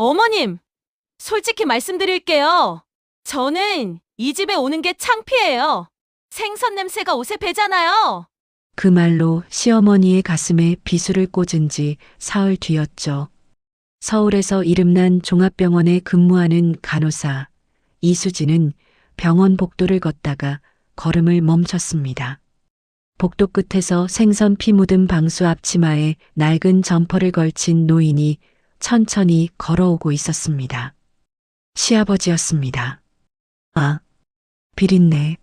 어머님, 솔직히 말씀드릴게요. 저는 이 집에 오는 게 창피해요. 생선 냄새가 옷에 배잖아요. 그 말로 시어머니의 가슴에 비수를 꽂은 지 사흘 뒤였죠. 서울에서 이름난 종합병원에 근무하는 간호사 이수진은 병원 복도를 걷다가 걸음을 멈췄습니다. 복도 끝에서 생선 피 묻은 방수 앞치마에 낡은 점퍼를 걸친 노인이 천천히 걸어오고 있었습니다. 시아버지였습니다. 아, 비린내.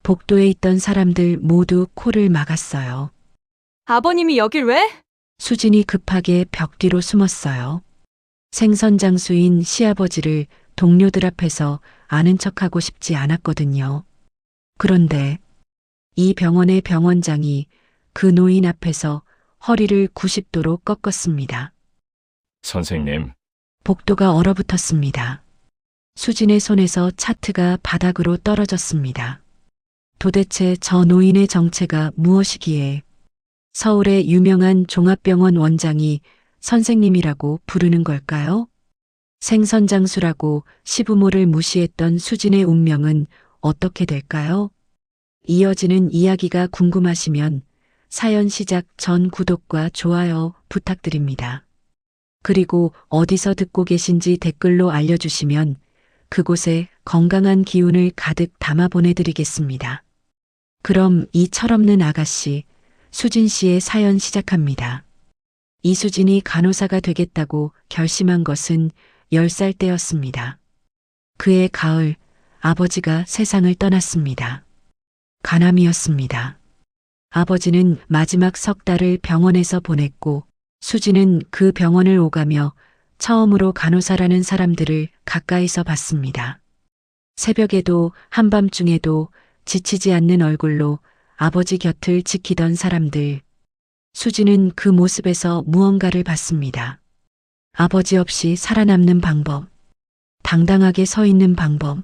복도에 있던 사람들 모두 코를 막았어요. 아버님이 여길 왜? 수진이 급하게 벽 뒤로 숨었어요. 생선 장수인 시아버지를 동료들 앞에서 아는 척하고 싶지 않았거든요. 그런데 이 병원의 병원장이 그 노인 앞에서 허리를 90도로 꺾었습니다. 선생님, 복도가 얼어붙었습니다. 수진의 손에서 차트가 바닥으로 떨어졌습니다. 도대체 저 노인의 정체가 무엇이기에 서울의 유명한 종합병원 원장이 선생님이라고 부르는 걸까요? 생선장수라고 시부모를 무시했던 수진의 운명은 어떻게 될까요? 이어지는 이야기가 궁금하시면 사연 시작 전 구독과 좋아요 부탁드립니다. 그리고 어디서 듣고 계신지 댓글로 알려주시면 그곳에 건강한 기운을 가득 담아 보내드리겠습니다. 그럼 이 철없는 아가씨, 수진 씨의 사연 시작합니다. 이수진이 간호사가 되겠다고 결심한 것은 10살 때였습니다. 그해 가을, 아버지가 세상을 떠났습니다. 간암이었습니다. 아버지는 마지막 석 달을 병원에서 보냈고 수진은 그 병원을 오가며 처음으로 간호사라는 사람들을 가까이서 봤습니다. 새벽에도 한밤중에도 지치지 않는 얼굴로 아버지 곁을 지키던 사람들. 수진은 그 모습에서 무언가를 봤습니다. 아버지 없이 살아남는 방법. 당당하게 서 있는 방법.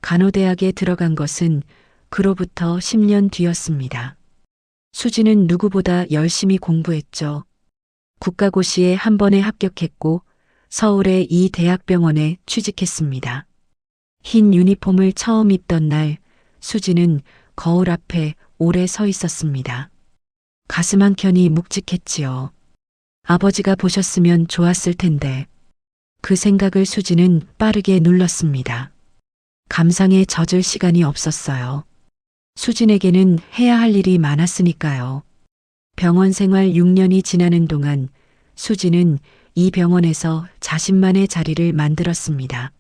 간호대학에 들어간 것은 그로부터 10년 뒤였습니다. 수진은 누구보다 열심히 공부했죠. 국가고시에 한 번에 합격했고 서울의 이 대학병원에 취직했습니다. 흰 유니폼을 처음 입던 날 수진은 거울 앞에 오래 서 있었습니다. 가슴 한켠이 묵직했지요. 아버지가 보셨으면 좋았을 텐데. 그 생각을 수진은 빠르게 눌렀습니다. 감상에 젖을 시간이 없었어요. 수진에게는 해야 할 일이 많았으니까요. 병원 생활 6년이 지나는 동안 수진은 이 병원에서 자신만의 자리를 만들었습니다.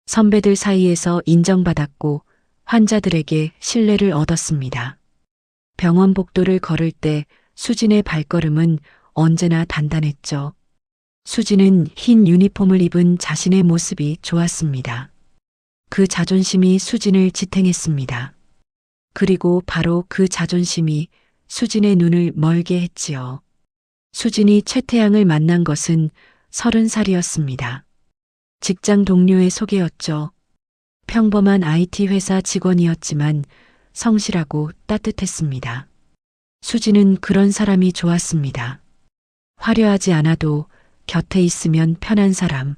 선배들 사이에서 인정받았고 환자들에게 신뢰를 얻었습니다. 병원 복도를 걸을 때 수진의 발걸음은 언제나 단단했죠. 수진은 흰 유니폼을 입은 자신의 모습이 좋았습니다. 그 자존심이 수진을 지탱했습니다. 그리고 바로 그 자존심이 수진의 눈을 멀게 했지요. 수진이 최태양을 만난 것은 30살이었습니다. 직장 동료의 소개였죠. 평범한 IT 회사 직원이었지만 성실하고 따뜻했습니다. 수진은 그런 사람이 좋았습니다. 화려하지 않아도 곁에 있으면 편한 사람.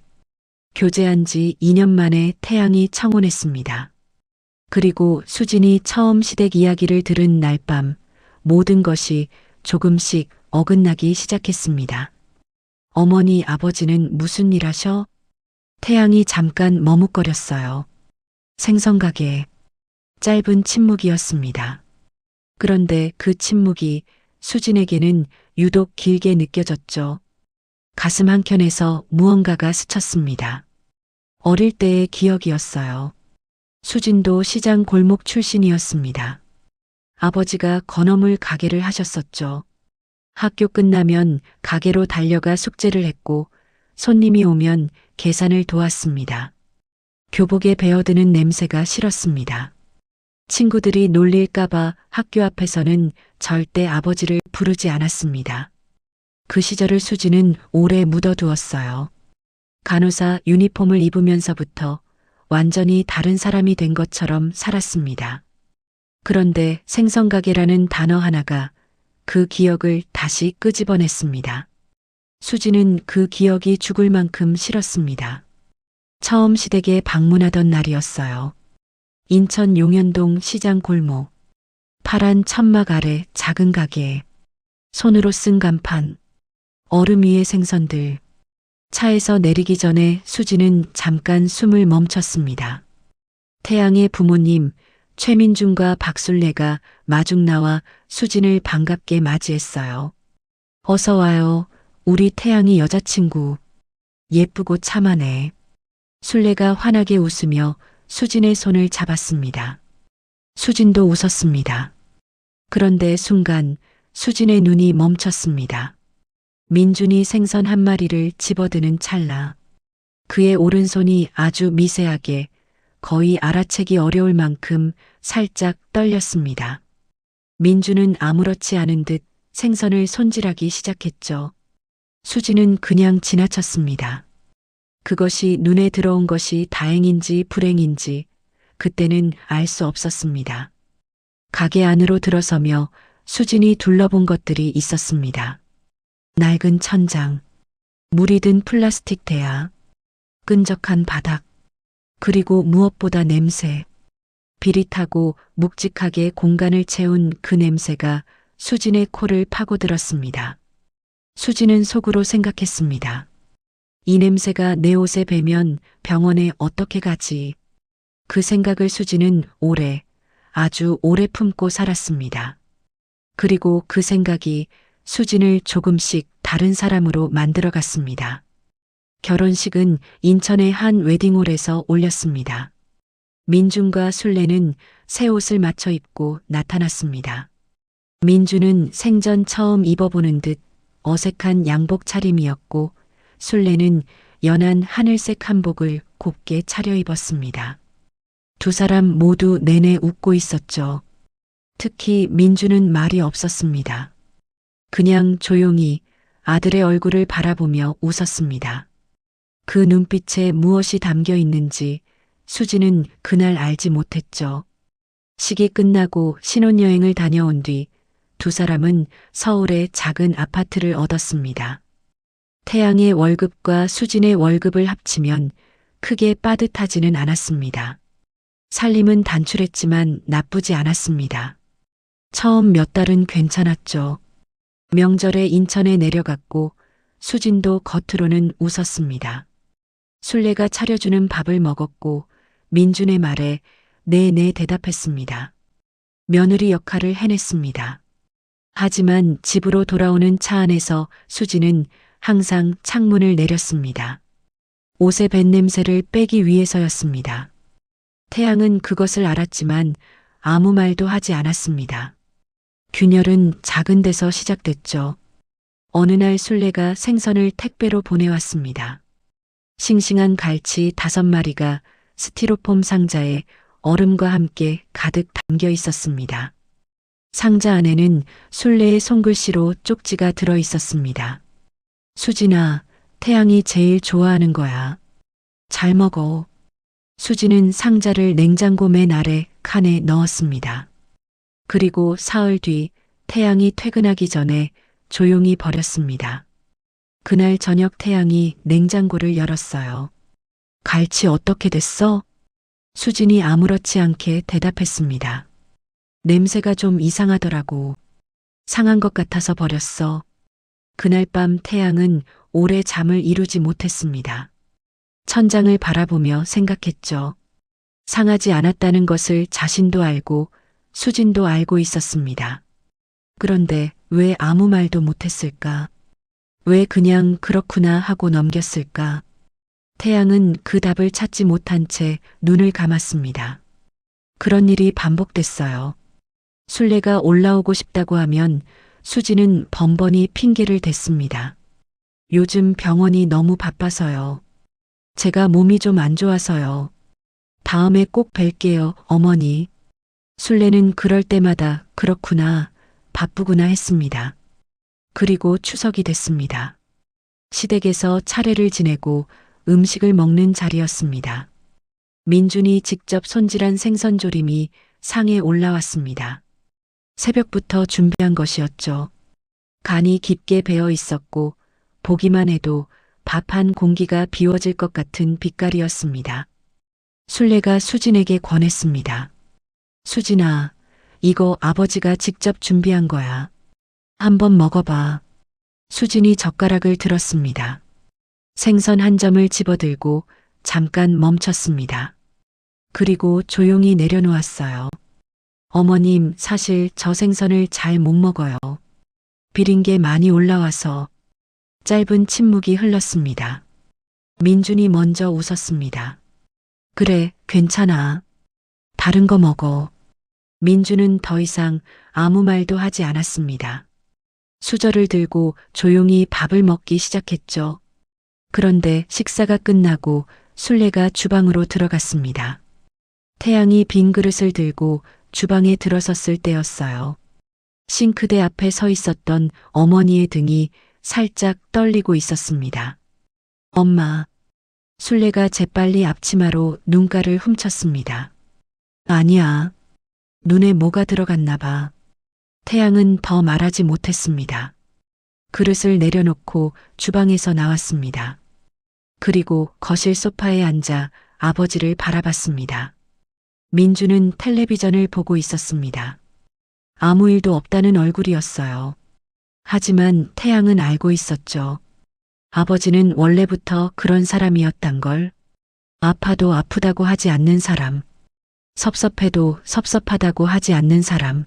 교제한 지 2년 만에 태양이 청혼했습니다. 그리고 수진이 처음 시댁 이야기를 들은 날 밤 모든 것이 조금씩 어긋나기 시작했습니다. 어머니, 아버지는 무슨 일 하셔? 태양이 잠깐 머뭇거렸어요. 생선가게. 짧은 침묵이었습니다. 그런데 그 침묵이 수진에게는 유독 길게 느껴졌죠. 가슴 한켠에서 무언가가 스쳤습니다. 어릴 때의 기억이었어요. 수진도 시장 골목 출신이었습니다. 아버지가 건어물 가게를 하셨었죠. 학교 끝나면 가게로 달려가 숙제를 했고 손님이 오면 계산을 도왔습니다. 교복에 배어드는 냄새가 싫었습니다. 친구들이 놀릴까봐 학교 앞에서는 절대 아버지를 부르지 않았습니다. 그 시절을 수지는 오래 묻어두었어요. 간호사 유니폼을 입으면서부터 완전히 다른 사람이 된 것처럼 살았습니다. 그런데 생선가게라는 단어 하나가 그 기억을 다시 끄집어냈습니다. 수지는 그 기억이 죽을 만큼 싫었습니다. 처음 시댁에 방문하던 날이었어요. 인천 용현동 시장 골목. 파란 천막 아래 작은 가게. 손으로 쓴 간판. 얼음 위에 생선들. 차에서 내리기 전에 수지는 잠깐 숨을 멈췄습니다. 태양의 부모님 최민중과 박술래가 마중 나와 수진을 반갑게 맞이했어요. 어서 와요. 우리 태양이 여자친구. 예쁘고 참하네. 술래가 환하게 웃으며 수진의 손을 잡았습니다. 수진도 웃었습니다. 그런데 순간 수진의 눈이 멈췄습니다. 민준이 생선 한 마리를 집어드는 찰나 그의 오른손이 아주 미세하게 거의 알아채기 어려울 만큼 살짝 떨렸습니다. 민준은 아무렇지 않은 듯 생선을 손질하기 시작했죠. 수지는 그냥 지나쳤습니다. 그것이 눈에 들어온 것이 다행인지 불행인지 그때는 알 수 없었습니다. 가게 안으로 들어서며 수진이 둘러본 것들이 있었습니다. 낡은 천장, 물이 든 플라스틱 대야, 끈적한 바닥, 그리고 무엇보다 냄새. 비릿하고 묵직하게 공간을 채운 그 냄새가 수진의 코를 파고들었습니다. 수진은 속으로 생각했습니다. 이 냄새가 내 옷에 배면 병원에 어떻게 가지? 그 생각을 수진은 오래, 아주 오래 품고 살았습니다. 그리고 그 생각이 수진을 조금씩 다른 사람으로 만들어갔습니다. 결혼식은 인천의 한 웨딩홀에서 올렸습니다. 민준과 술래는 새 옷을 맞춰 입고 나타났습니다. 민준은 생전 처음 입어보는 듯 어색한 양복 차림이었고 술래는 연한 하늘색 한복을 곱게 차려입었습니다. 두 사람 모두 내내 웃고 있었죠. 특히 민준은 말이 없었습니다. 그냥 조용히 아들의 얼굴을 바라보며 웃었습니다. 그 눈빛에 무엇이 담겨 있는지 수지는 그날 알지 못했죠. 식이 끝나고 신혼여행을 다녀온 뒤 두 사람은 서울의 작은 아파트를 얻었습니다. 태양의 월급과 수진의 월급을 합치면 크게 빠듯하지는 않았습니다. 살림은 단출했지만 나쁘지 않았습니다. 처음 몇 달은 괜찮았죠. 명절에 인천에 내려갔고 수진도 겉으로는 웃었습니다. 술래가 차려주는 밥을 먹었고 민준의 말에 네네 대답했습니다. 며느리 역할을 해냈습니다. 하지만 집으로 돌아오는 차 안에서 수진은 항상 창문을 내렸습니다. 옷의 뱃 냄새를 빼기 위해서였습니다. 태양은 그것을 알았지만 아무 말도 하지 않았습니다. 균열은 작은 데서 시작됐죠. 어느 날 술래가 생선을 택배로 보내왔습니다. 싱싱한 갈치 5마리가 스티로폼 상자에 얼음과 함께 가득 담겨 있었습니다. 상자 안에는 술래의 손글씨로 쪽지가 들어 있었습니다. 수진아, 태양이 제일 좋아하는 거야. 잘 먹어. 수진은 상자를 냉장고 맨 아래 칸에 넣었습니다. 그리고 사흘 뒤 태양이 퇴근하기 전에 조용히 버렸습니다. 그날 저녁 태양이 냉장고를 열었어요. 갈치 어떻게 됐어? 수진이 아무렇지 않게 대답했습니다. 냄새가 좀 이상하더라고. 상한 것 같아서 버렸어. 그날 밤 태양은 오래 잠을 이루지 못했습니다. 천장을 바라보며 생각했죠. 상하지 않았다는 것을 자신도 알고 수진도 알고 있었습니다. 그런데 왜 아무 말도 못했을까? 왜 그냥 그렇구나 하고 넘겼을까? 태양은 그 답을 찾지 못한 채 눈을 감았습니다. 그런 일이 반복됐어요. 술래가 올라오고 싶다고 하면 수지는 번번이 핑계를 댔습니다. 요즘 병원이 너무 바빠서요. 제가 몸이 좀 안 좋아서요. 다음에 꼭 뵐게요, 어머니. 술래는 그럴 때마다 그렇구나, 바쁘구나 했습니다. 그리고 추석이 됐습니다. 시댁에서 차례를 지내고 음식을 먹는 자리였습니다. 민준이 직접 손질한 생선조림이 상에 올라왔습니다. 새벽부터 준비한 것이었죠. 간이 깊게 배어 있었고 보기만 해도 밥 한 공기가 비워질 것 같은 빛깔이었습니다. 순례가 수진에게 권했습니다. 수진아, 이거 아버지가 직접 준비한 거야. 한번 먹어봐. 수진이 젓가락을 들었습니다. 생선 한 점을 집어들고 잠깐 멈췄습니다. 그리고 조용히 내려놓았어요. 어머님, 사실 저 생선을 잘 못 먹어요. 비린 게 많이 올라와서. 짧은 침묵이 흘렀습니다. 민준이 먼저 웃었습니다. 그래, 괜찮아. 다른 거 먹어. 민준은 더 이상 아무 말도 하지 않았습니다. 수저를 들고 조용히 밥을 먹기 시작했죠. 그런데 식사가 끝나고 순례가 주방으로 들어갔습니다. 태양이 빈 그릇을 들고 주방에 들어섰을 때였어요. 싱크대 앞에 서 있었던 어머니의 등이 살짝 떨리고 있었습니다. 엄마. 순례가 재빨리 앞치마로 눈가를 훔쳤습니다. 아니야. 눈에 뭐가 들어갔나 봐. 태양은 더 말하지 못했습니다. 그릇을 내려놓고 주방에서 나왔습니다. 그리고 거실 소파에 앉아 아버지를 바라봤습니다. 민주는 텔레비전을 보고 있었습니다. 아무 일도 없다는 얼굴이었어요. 하지만 태양은 알고 있었죠. 아버지는 원래부터 그런 사람이었단 걸. 아파도 아프다고 하지 않는 사람. 섭섭해도 섭섭하다고 하지 않는 사람.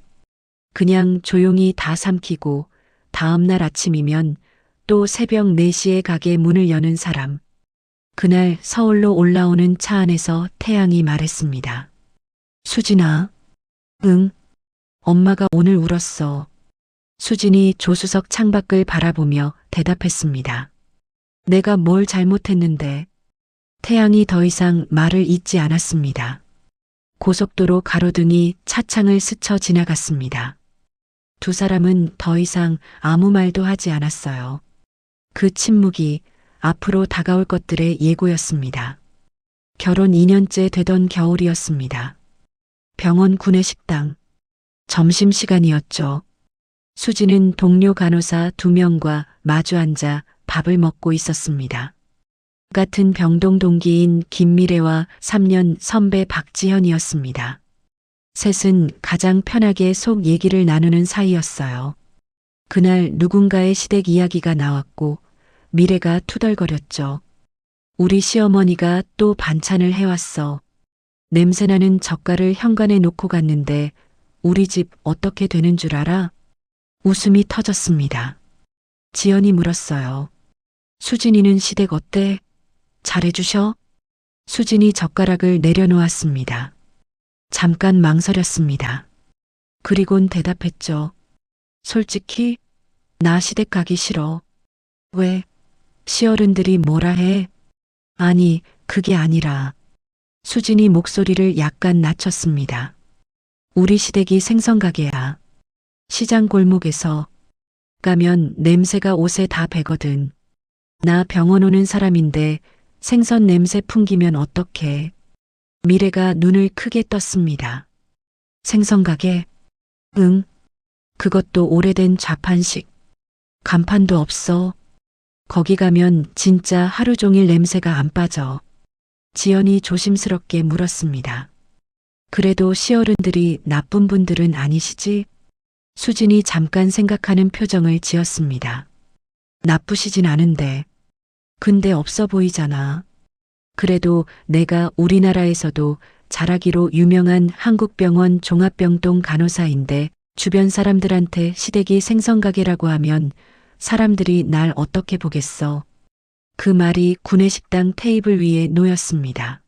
그냥 조용히 다 삼키고 다음날 아침이면 또 새벽 4시에 가게 문을 여는 사람. 그날 서울로 올라오는 차 안에서 태양이 말했습니다. 수진아. 응. 엄마가 오늘 울었어. 수진이 조수석 창밖을 바라보며 대답했습니다. 내가 뭘 잘못했는데. 태양이 더 이상 말을 잇지 않았습니다. 고속도로 가로등이 차창을 스쳐 지나갔습니다. 두 사람은 더 이상 아무 말도 하지 않았어요. 그 침묵이 앞으로 다가올 것들의 예고였습니다. 결혼 2년째 되던 겨울이었습니다. 병원 구내식당. 점심시간이었죠. 수지는 동료 간호사 2명과 마주 앉아 밥을 먹고 있었습니다. 같은 병동 동기인 김미래와 3년 선배 박지현이었습니다. 셋은 가장 편하게 속 얘기를 나누는 사이였어요. 그날 누군가의 시댁 이야기가 나왔고 미래가 투덜거렸죠. 우리 시어머니가 또 반찬을 해왔어. 냄새나는 젓갈을 현관에 놓고 갔는데 우리 집 어떻게 되는 줄 알아? 웃음이 터졌습니다. 지연이 물었어요. 수진이는 시댁 어때? 잘해주셔? 수진이 젓가락을 내려놓았습니다. 잠깐 망설였습니다. 그리곤 대답했죠. 솔직히 나 시댁 가기 싫어. 왜? 시어른들이 뭐라 해? 아니, 그게 아니라. 수진이 목소리를 약간 낮췄습니다. 우리 시댁이 생선가게야. 시장 골목에서 가면 냄새가 옷에 다 배거든. 나 병원 오는 사람인데 생선 냄새 풍기면 어떡해. 미래가 눈을 크게 떴습니다. 생선가게? 응. 그것도 오래된 좌판식. 간판도 없어. 거기 가면 진짜 하루 종일 냄새가 안 빠져. 지연이 조심스럽게 물었습니다. 그래도 시어른들이 나쁜 분들은 아니시지? 수진이 잠깐 생각하는 표정을 지었습니다. 나쁘시진 않은데. 근데 없어 보이잖아. 그래도 내가 우리나라에서도 잘하기로 유명한 한국병원 종합병동 간호사인데 주변 사람들한테 시댁이 생선가게라고 하면 사람들이 날 어떻게 보겠어. 그 말이 구내식당 테이블 위에 놓였습니다.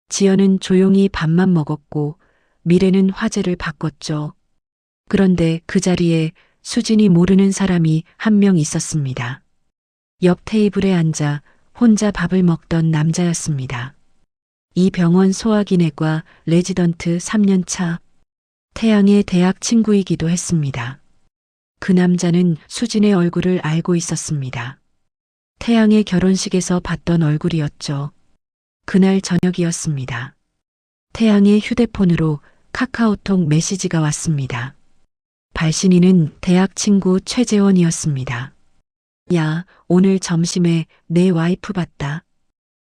지연은 조용히 밥만 먹었고 미래는 화제를 바꿨죠. 그런데 그 자리에 수진이 모르는 사람이 한 명 있었습니다. 옆 테이블에 앉아 혼자 밥을 먹던 남자였습니다. 이 병원 소화기내과 레지던트 3년차 태양의 대학 친구이기도 했습니다. 그 남자는 수진의 얼굴을 알고 있었습니다. 태양의 결혼식에서 봤던 얼굴이었죠. 그날 저녁이었습니다. 태양의 휴대폰으로 카카오톡 메시지가 왔습니다. 발신인은 대학 친구 최재원이었습니다. 야, 오늘 점심에 내 와이프 봤다.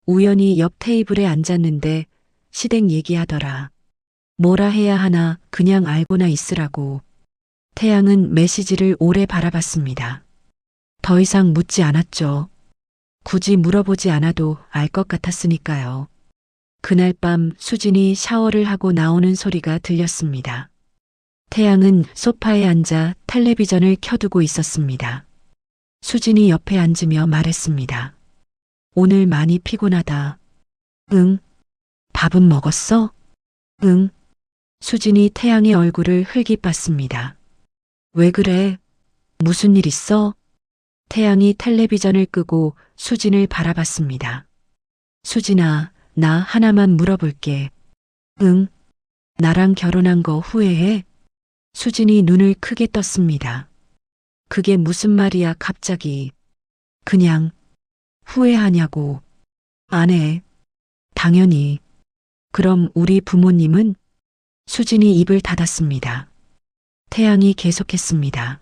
우연히 옆 테이블에 앉았는데 시댁 얘기하더라. 뭐라 해야 하나 그냥 알고나 있으라고. 태양은 메시지를 오래 바라봤습니다. 더 이상 묻지 않았죠. 굳이 물어보지 않아도 알 것 같았으니까요. 그날 밤 수진이 샤워를 하고 나오는 소리가 들렸습니다. 태양은 소파에 앉아 텔레비전을 켜두고 있었습니다. 수진이 옆에 앉으며 말했습니다. 오늘 많이 피곤하다. 응. 밥은 먹었어? 응. 수진이 태양의 얼굴을 흘깃봤습니다. 왜 그래? 무슨 일 있어? 태양이 텔레비전을 끄고 수진을 바라봤습니다. 수진아, 나 하나만 물어볼게. 응. 나랑 결혼한 거 후회해? 수진이 눈을 크게 떴습니다. 그게 무슨 말이야, 갑자기. 그냥 후회하냐고. 안 해. 당연히. 그럼 우리 부모님은? 수진이 입을 닫았습니다. 태양이 계속했습니다.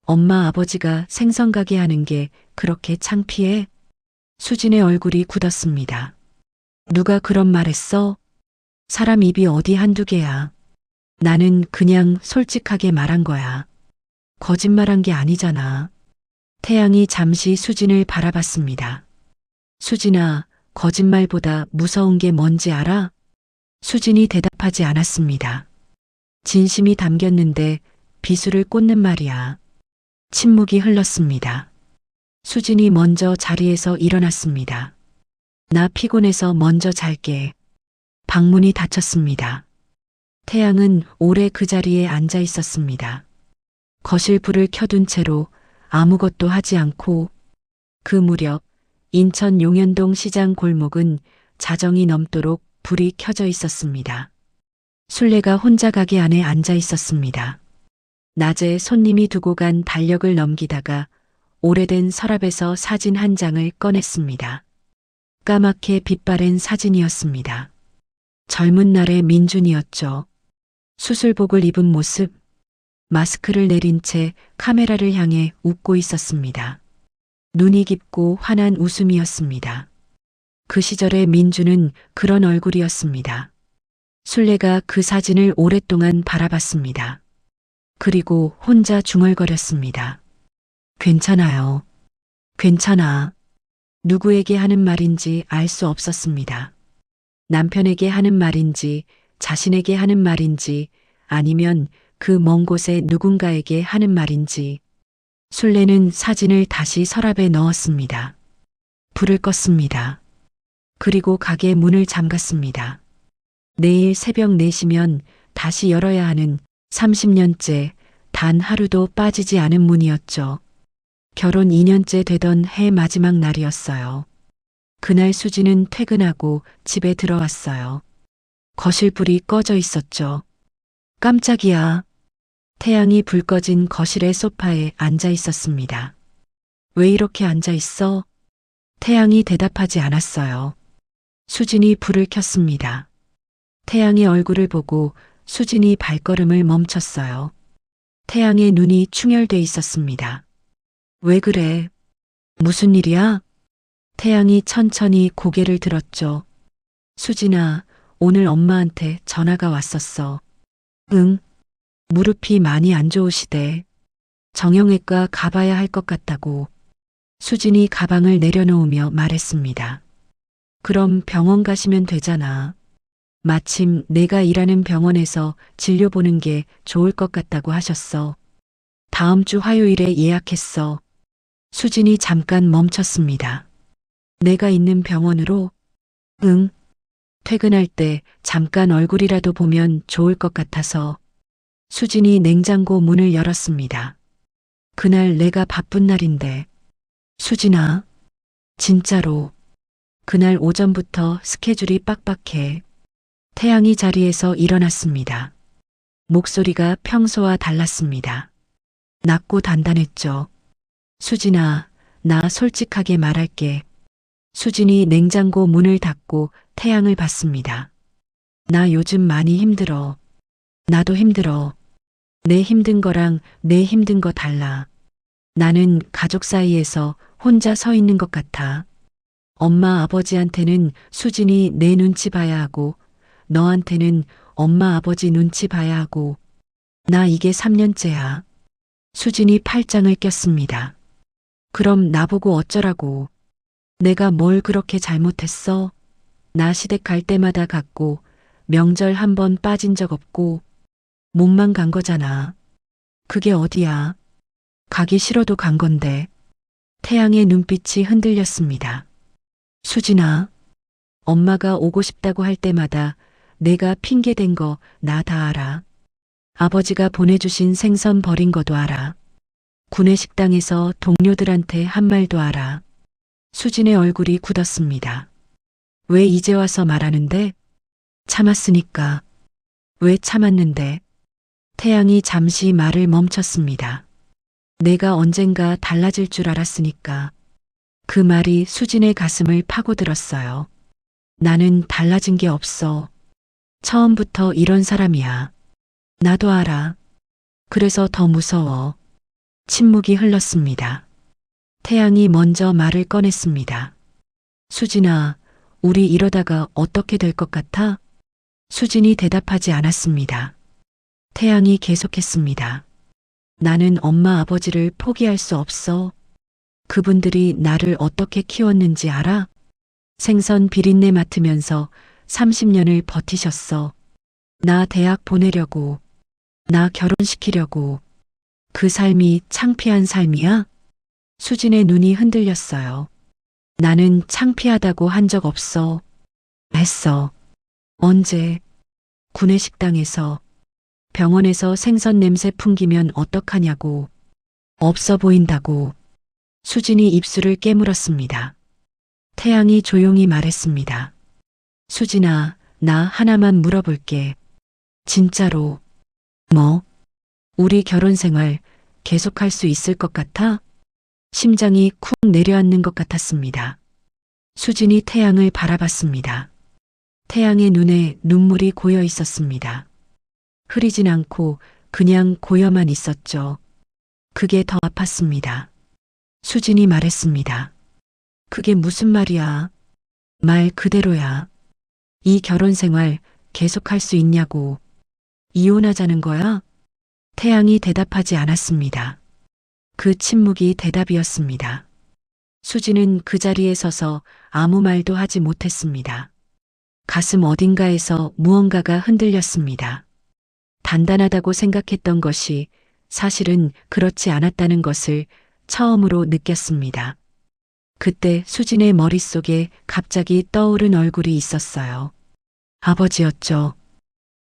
엄마 아버지가 생선 가게 하는 게 그렇게 창피해? 수진의 얼굴이 굳었습니다. 누가 그런 말 했어? 사람 입이 어디 한두 개야. 나는 그냥 솔직하게 말한 거야. 거짓말한 게 아니잖아. 태양이 잠시 수진을 바라봤습니다. 수진아, 거짓말보다 무서운 게 뭔지 알아? 수진이 대답하지 않았습니다. 진심이 담겼는데 비수를 꽂는 말이야. 침묵이 흘렀습니다. 수진이 먼저 자리에서 일어났습니다. 나 피곤해서 먼저 잘게. 방문이 닫혔습니다. 태양은 오래 그 자리에 앉아 있었습니다. 거실 불을 켜둔 채로 아무것도 하지 않고 그 무렵 인천 용현동 시장 골목은 자정이 넘도록 불이 켜져 있었습니다. 순례가 혼자 가게 안에 앉아 있었습니다. 낮에 손님이 두고 간 달력을 넘기다가 오래된 서랍에서 사진 한 장을 꺼냈습니다. 까맣게 빛바랜 사진이었습니다. 젊은 날의 민준이었죠. 수술복을 입은 모습, 마스크를 내린 채 카메라를 향해 웃고 있었습니다. 눈이 깊고 환한 웃음이었습니다. 그 시절의 민준은 그런 얼굴이었습니다. 순례가 그 사진을 오랫동안 바라봤습니다. 그리고 혼자 중얼거렸습니다. 괜찮아요. 괜찮아. 누구에게 하는 말인지 알 수 없었습니다. 남편에게 하는 말인지, 자신에게 하는 말인지, 아니면 그 먼 곳에 누군가에게 하는 말인지. 순례는 사진을 다시 서랍에 넣었습니다. 불을 껐습니다. 그리고 가게 문을 잠갔습니다. 내일 새벽 4시면 다시 열어야 하는 30년째 단 하루도 빠지지 않은 문이었죠. 결혼 2년째 되던 해 마지막 날이었어요. 그날 수지는 퇴근하고 집에 들어왔어요. 거실 불이 꺼져 있었죠. 깜짝이야. 태양이 불 꺼진 거실의 소파에 앉아 있었습니다. 왜 이렇게 앉아 있어? 태양이 대답하지 않았어요. 수진이 불을 켰습니다. 태양의 얼굴을 보고 수진이 발걸음을 멈췄어요. 태양의 눈이 충혈돼 있었습니다. 왜 그래? 무슨 일이야? 태양이 천천히 고개를 들었죠. 수진아, 오늘 엄마한테 전화가 왔었어. 응? 무릎이 많이 안 좋으시대. 정형외과 가봐야 할 것 같다고. 수진이 가방을 내려놓으며 말했습니다. 그럼 병원 가시면 되잖아. 마침 내가 일하는 병원에서 진료 보는 게 좋을 것 같다고 하셨어. 다음 주 화요일에 예약했어. 수진이 잠깐 멈췄습니다. 내가 있는 병원으로? 응. 퇴근할 때 잠깐 얼굴이라도 보면 좋을 것 같아서. 수진이 냉장고 문을 열었습니다. 그날 내가 바쁜 날인데. 수진아, 진짜로. 그날 오전부터 스케줄이 빡빡해. 태양이 자리에서 일어났습니다. 목소리가 평소와 달랐습니다. 낮고 단단했죠. 수진아, 나 솔직하게 말할게. 수진이 냉장고 문을 닫고 태양을 봤습니다. 나 요즘 많이 힘들어. 나도 힘들어. 내 힘든 거랑 내 힘든 거 달라. 나는 가족 사이에서 혼자 서 있는 것 같아. 엄마 아버지한테는 수진이 내 눈치 봐야 하고, 너한테는 엄마 아버지 눈치 봐야 하고, 나 이게 3년째야. 수진이 팔짱을 꼈습니다. 그럼 나보고 어쩌라고. 내가 뭘 그렇게 잘못했어? 나 시댁 갈 때마다 갔고, 명절 한 번 빠진 적 없고, 몸만 간 거잖아. 그게 어디야? 가기 싫어도 간 건데. 태양의 눈빛이 흔들렸습니다. 수진아, 엄마가 오고 싶다고 할 때마다 내가 핑계댄 거 나 다 알아. 아버지가 보내주신 생선 버린 거도 알아. 구내식당에서 동료들한테 한 말도 알아. 수진의 얼굴이 굳었습니다. 왜 이제 와서 말하는데? 참았으니까. 왜 참았는데? 태양이 잠시 말을 멈췄습니다. 내가 언젠가 달라질 줄 알았으니까. 그 말이 수진의 가슴을 파고들었어요. 나는 달라진 게 없어. 처음부터 이런 사람이야. 나도 알아. 그래서 더 무서워. 침묵이 흘렀습니다. 태양이 먼저 말을 꺼냈습니다. 수진아, 우리 이러다가 어떻게 될 것 같아? 수진이 대답하지 않았습니다. 태양이 계속했습니다. 나는 엄마 아버지를 포기할 수 없어. 그분들이 나를 어떻게 키웠는지 알아? 생선 비린내 맡으면서 30년을 버티셨어. 나 대학 보내려고, 나 결혼시키려고. 그 삶이 창피한 삶이야? 수진의 눈이 흔들렸어요. 나는 창피하다고 한 적 없어. 했어. 언제? 구내식당에서. 병원에서 생선 냄새 풍기면 어떡하냐고. 없어 보인다고. 수진이 입술을 깨물었습니다. 태양이 조용히 말했습니다. 수진아, 나 하나만 물어볼게. 진짜로. 뭐? 우리 결혼 생활 계속할 수 있을 것 같아? 심장이 쿵 내려앉는 것 같았습니다. 수진이 태양을 바라봤습니다. 태양의 눈에 눈물이 고여 있었습니다. 흐리진 않고 그냥 고여만 있었죠. 그게 더 아팠습니다. 수진이 말했습니다. 그게 무슨 말이야? 말 그대로야. 이 결혼 생활 계속할 수 있냐고. 이혼하자는 거야? 태양이 대답하지 않았습니다. 그 침묵이 대답이었습니다. 수진은 그 자리에 서서 아무 말도 하지 못했습니다. 가슴 어딘가에서 무언가가 흔들렸습니다. 단단하다고 생각했던 것이 사실은 그렇지 않았다는 것을 처음으로 느꼈습니다. 그때 수진의 머릿속에 갑자기 떠오른 얼굴이 있었어요. 아버지였죠.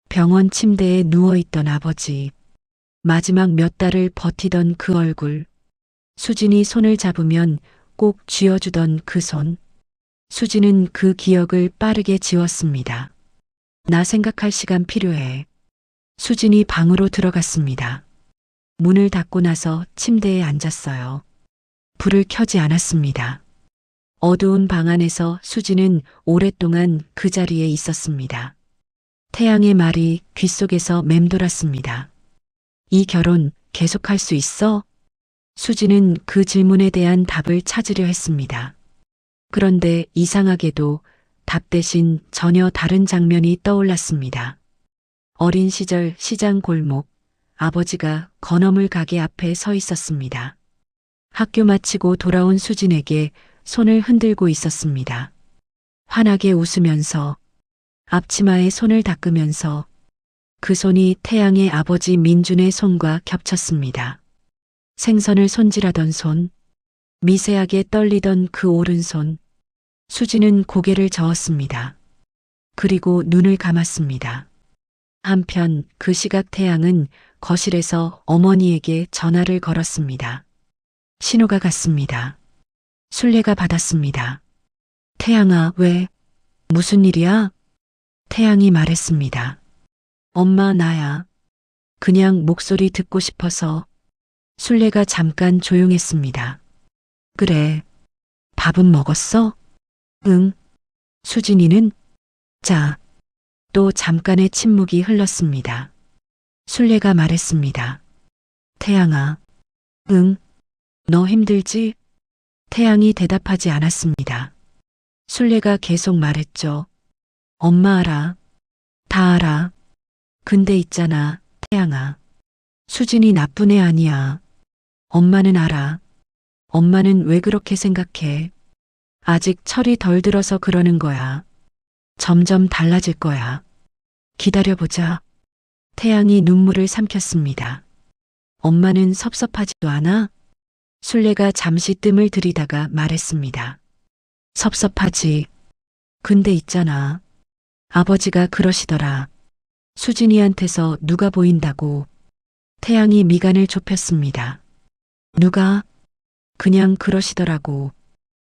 병원 침대에 누워있던 아버지. 마지막 몇 달을 버티던 그 얼굴. 수진이 손을 잡으면 꼭 쥐어주던 그 손. 수진은 그 기억을 빠르게 지웠습니다. 나 생각할 시간 필요해. 수진이 방으로 들어갔습니다. 문을 닫고 나서 침대에 앉았어요. 불을 켜지 않았습니다. 어두운 방 안에서 수진은 오랫동안 그 자리에 있었습니다. 태양의 말이 귓속에서 맴돌았습니다. 이 결혼 계속할 수 있어? 수진은 그 질문에 대한 답을 찾으려 했습니다. 그런데 이상하게도 답 대신 전혀 다른 장면이 떠올랐습니다. 어린 시절 시장 골목, 아버지가 건어물 가게 앞에 서 있었습니다. 학교 마치고 돌아온 수진에게 손을 흔들고 있었습니다. 환하게 웃으면서, 앞치마에 손을 닦으면서 그 손이 태양의 아버지 민준의 손과 겹쳤습니다. 생선을 손질하던 손, 미세하게 떨리던 그 오른손. 수진은 고개를 저었습니다. 그리고 눈을 감았습니다. 한편 그 시각 태양은 거실에서 어머니에게 전화를 걸었습니다. 신호가 갔습니다. 순례가 받았습니다. 태양아, 왜? 무슨 일이야? 태양이 말했습니다. 엄마, 나야. 그냥 목소리 듣고 싶어서. 순례가 잠깐 조용했습니다. 그래. 밥은 먹었어? 응. 수진이는? 자. 또 잠깐의 침묵이 흘렀습니다. 순례가 말했습니다. 태양아. 응. 너 힘들지? 태양이 대답하지 않았습니다. 순례가 계속 말했죠. 엄마 알아. 다 알아. 근데 있잖아, 태양아. 수진이 나쁜 애 아니야. 엄마는 알아. 엄마는 왜 그렇게 생각해? 아직 철이 덜 들어서 그러는 거야. 점점 달라질 거야. 기다려보자. 태양이 눈물을 삼켰습니다. 엄마는 섭섭하지도 않아? 순례가 잠시 뜸을 들이다가 말했습니다. 섭섭하지. 근데 있잖아. 아버지가 그러시더라. 수진이한테서 누가 보인다고. 태양이 미간을 좁혔습니다. 누가? 그냥 그러시더라고.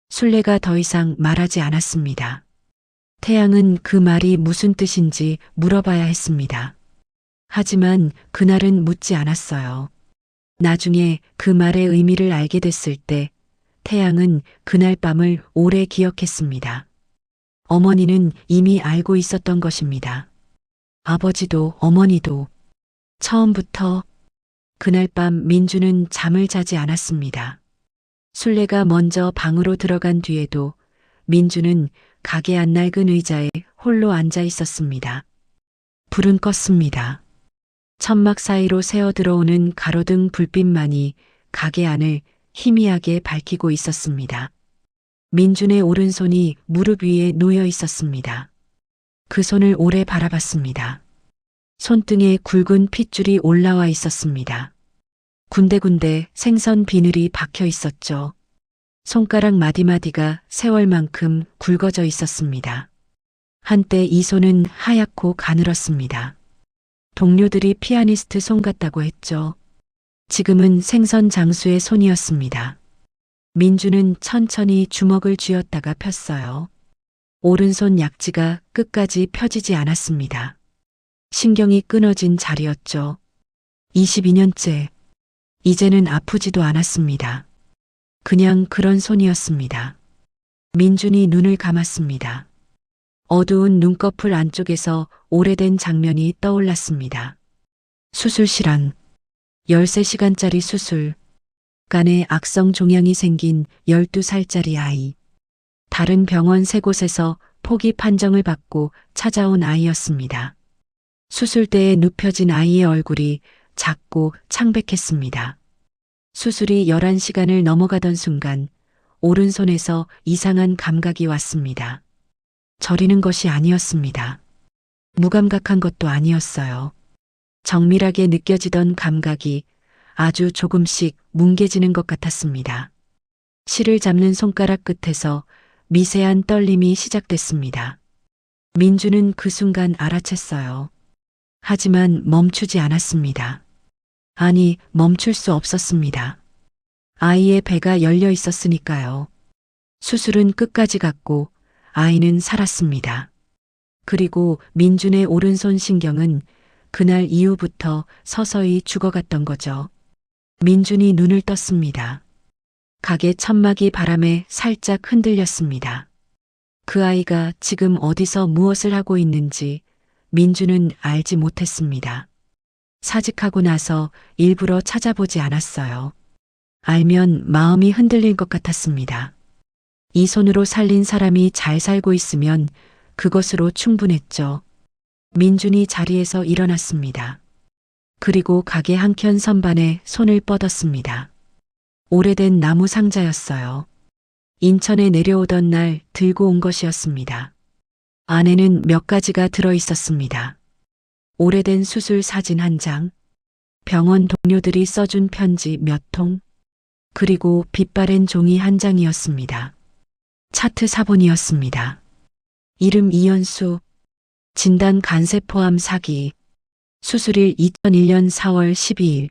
순례가 더 이상 말하지 않았습니다. 태양은 그 말이 무슨 뜻인지 물어봐야 했습니다. 하지만 그날은 묻지 않았어요. 나중에 그 말의 의미를 알게 됐을 때 태양은 그날 밤을 오래 기억했습니다. 어머니는 이미 알고 있었던 것입니다. 아버지도 어머니도. 처음부터 그날 밤 민주는 잠을 자지 않았습니다. 순례가 먼저 방으로 들어간 뒤에도 민주는 가게 안 낡은 의자에 홀로 앉아 있었습니다. 불은 껐습니다. 천막 사이로 새어 들어오는 가로등 불빛만이 가게 안을 희미하게 밝히고 있었습니다. 민준의 오른손이 무릎 위에 놓여 있었습니다. 그 손을 오래 바라봤습니다. 손등에 굵은 핏줄이 올라와 있었습니다. 군데군데 생선 비늘이 박혀 있었죠. 손가락 마디마디가 세월만큼 굵어져 있었습니다. 한때 이 손은 하얗고 가늘었습니다. 동료들이 피아니스트 손 같다고 했죠. 지금은 생선 장수의 손이었습니다. 민주는 천천히 주먹을 쥐었다가 폈어요. 오른손 약지가 끝까지 펴지지 않았습니다. 신경이 끊어진 자리였죠. 22년째. 이제는 아프지도 않았습니다. 그냥 그런 손이었습니다. 민준이 눈을 감았습니다. 어두운 눈꺼풀 안쪽에서 오래된 장면이 떠올랐습니다. 수술실안. 13시간짜리 수술. 간에 악성 종양이 생긴 12살짜리 아이. 다른 병원 3곳에서 포기 판정을 받고 찾아온 아이였습니다. 수술대에 눕혀진 아이의 얼굴이 작고 창백했습니다. 수술이 11시간을 넘어가던 순간 오른손에서 이상한 감각이 왔습니다. 저리는 것이 아니었습니다. 무감각한 것도 아니었어요. 정밀하게 느껴지던 감각이 아주 조금씩 뭉개지는 것 같았습니다. 실을 잡는 손가락 끝에서 미세한 떨림이 시작됐습니다. 민주는 그 순간 알아챘어요. 하지만 멈추지 않았습니다. 아니, 멈출 수 없었습니다. 아이의 배가 열려 있었으니까요. 수술은 끝까지 갔고 아이는 살았습니다. 그리고 민준의 오른손 신경은 그날 이후부터 서서히 죽어갔던 거죠. 민준이 눈을 떴습니다. 가게 천막이 바람에 살짝 흔들렸습니다. 그 아이가 지금 어디서 무엇을 하고 있는지 민준은 알지 못했습니다. 사직하고 나서 일부러 찾아보지 않았어요. 알면 마음이 흔들릴 것 같았습니다. 이 손으로 살린 사람이 잘 살고 있으면 그것으로 충분했죠. 민준이 자리에서 일어났습니다. 그리고 가게 한켠 선반에 손을 뻗었습니다. 오래된 나무 상자였어요. 인천에 내려오던 날 들고 온 것이었습니다. 안에는 몇 가지가 들어 있었습니다. 오래된 수술 사진 한 장, 병원 동료들이 써준 편지 몇 통, 그리고 빛바랜 종이 한 장이었습니다. 차트 사본이었습니다. 이름 이연수, 진단 간세포암 사기, 수술일 2001년 4월 12일.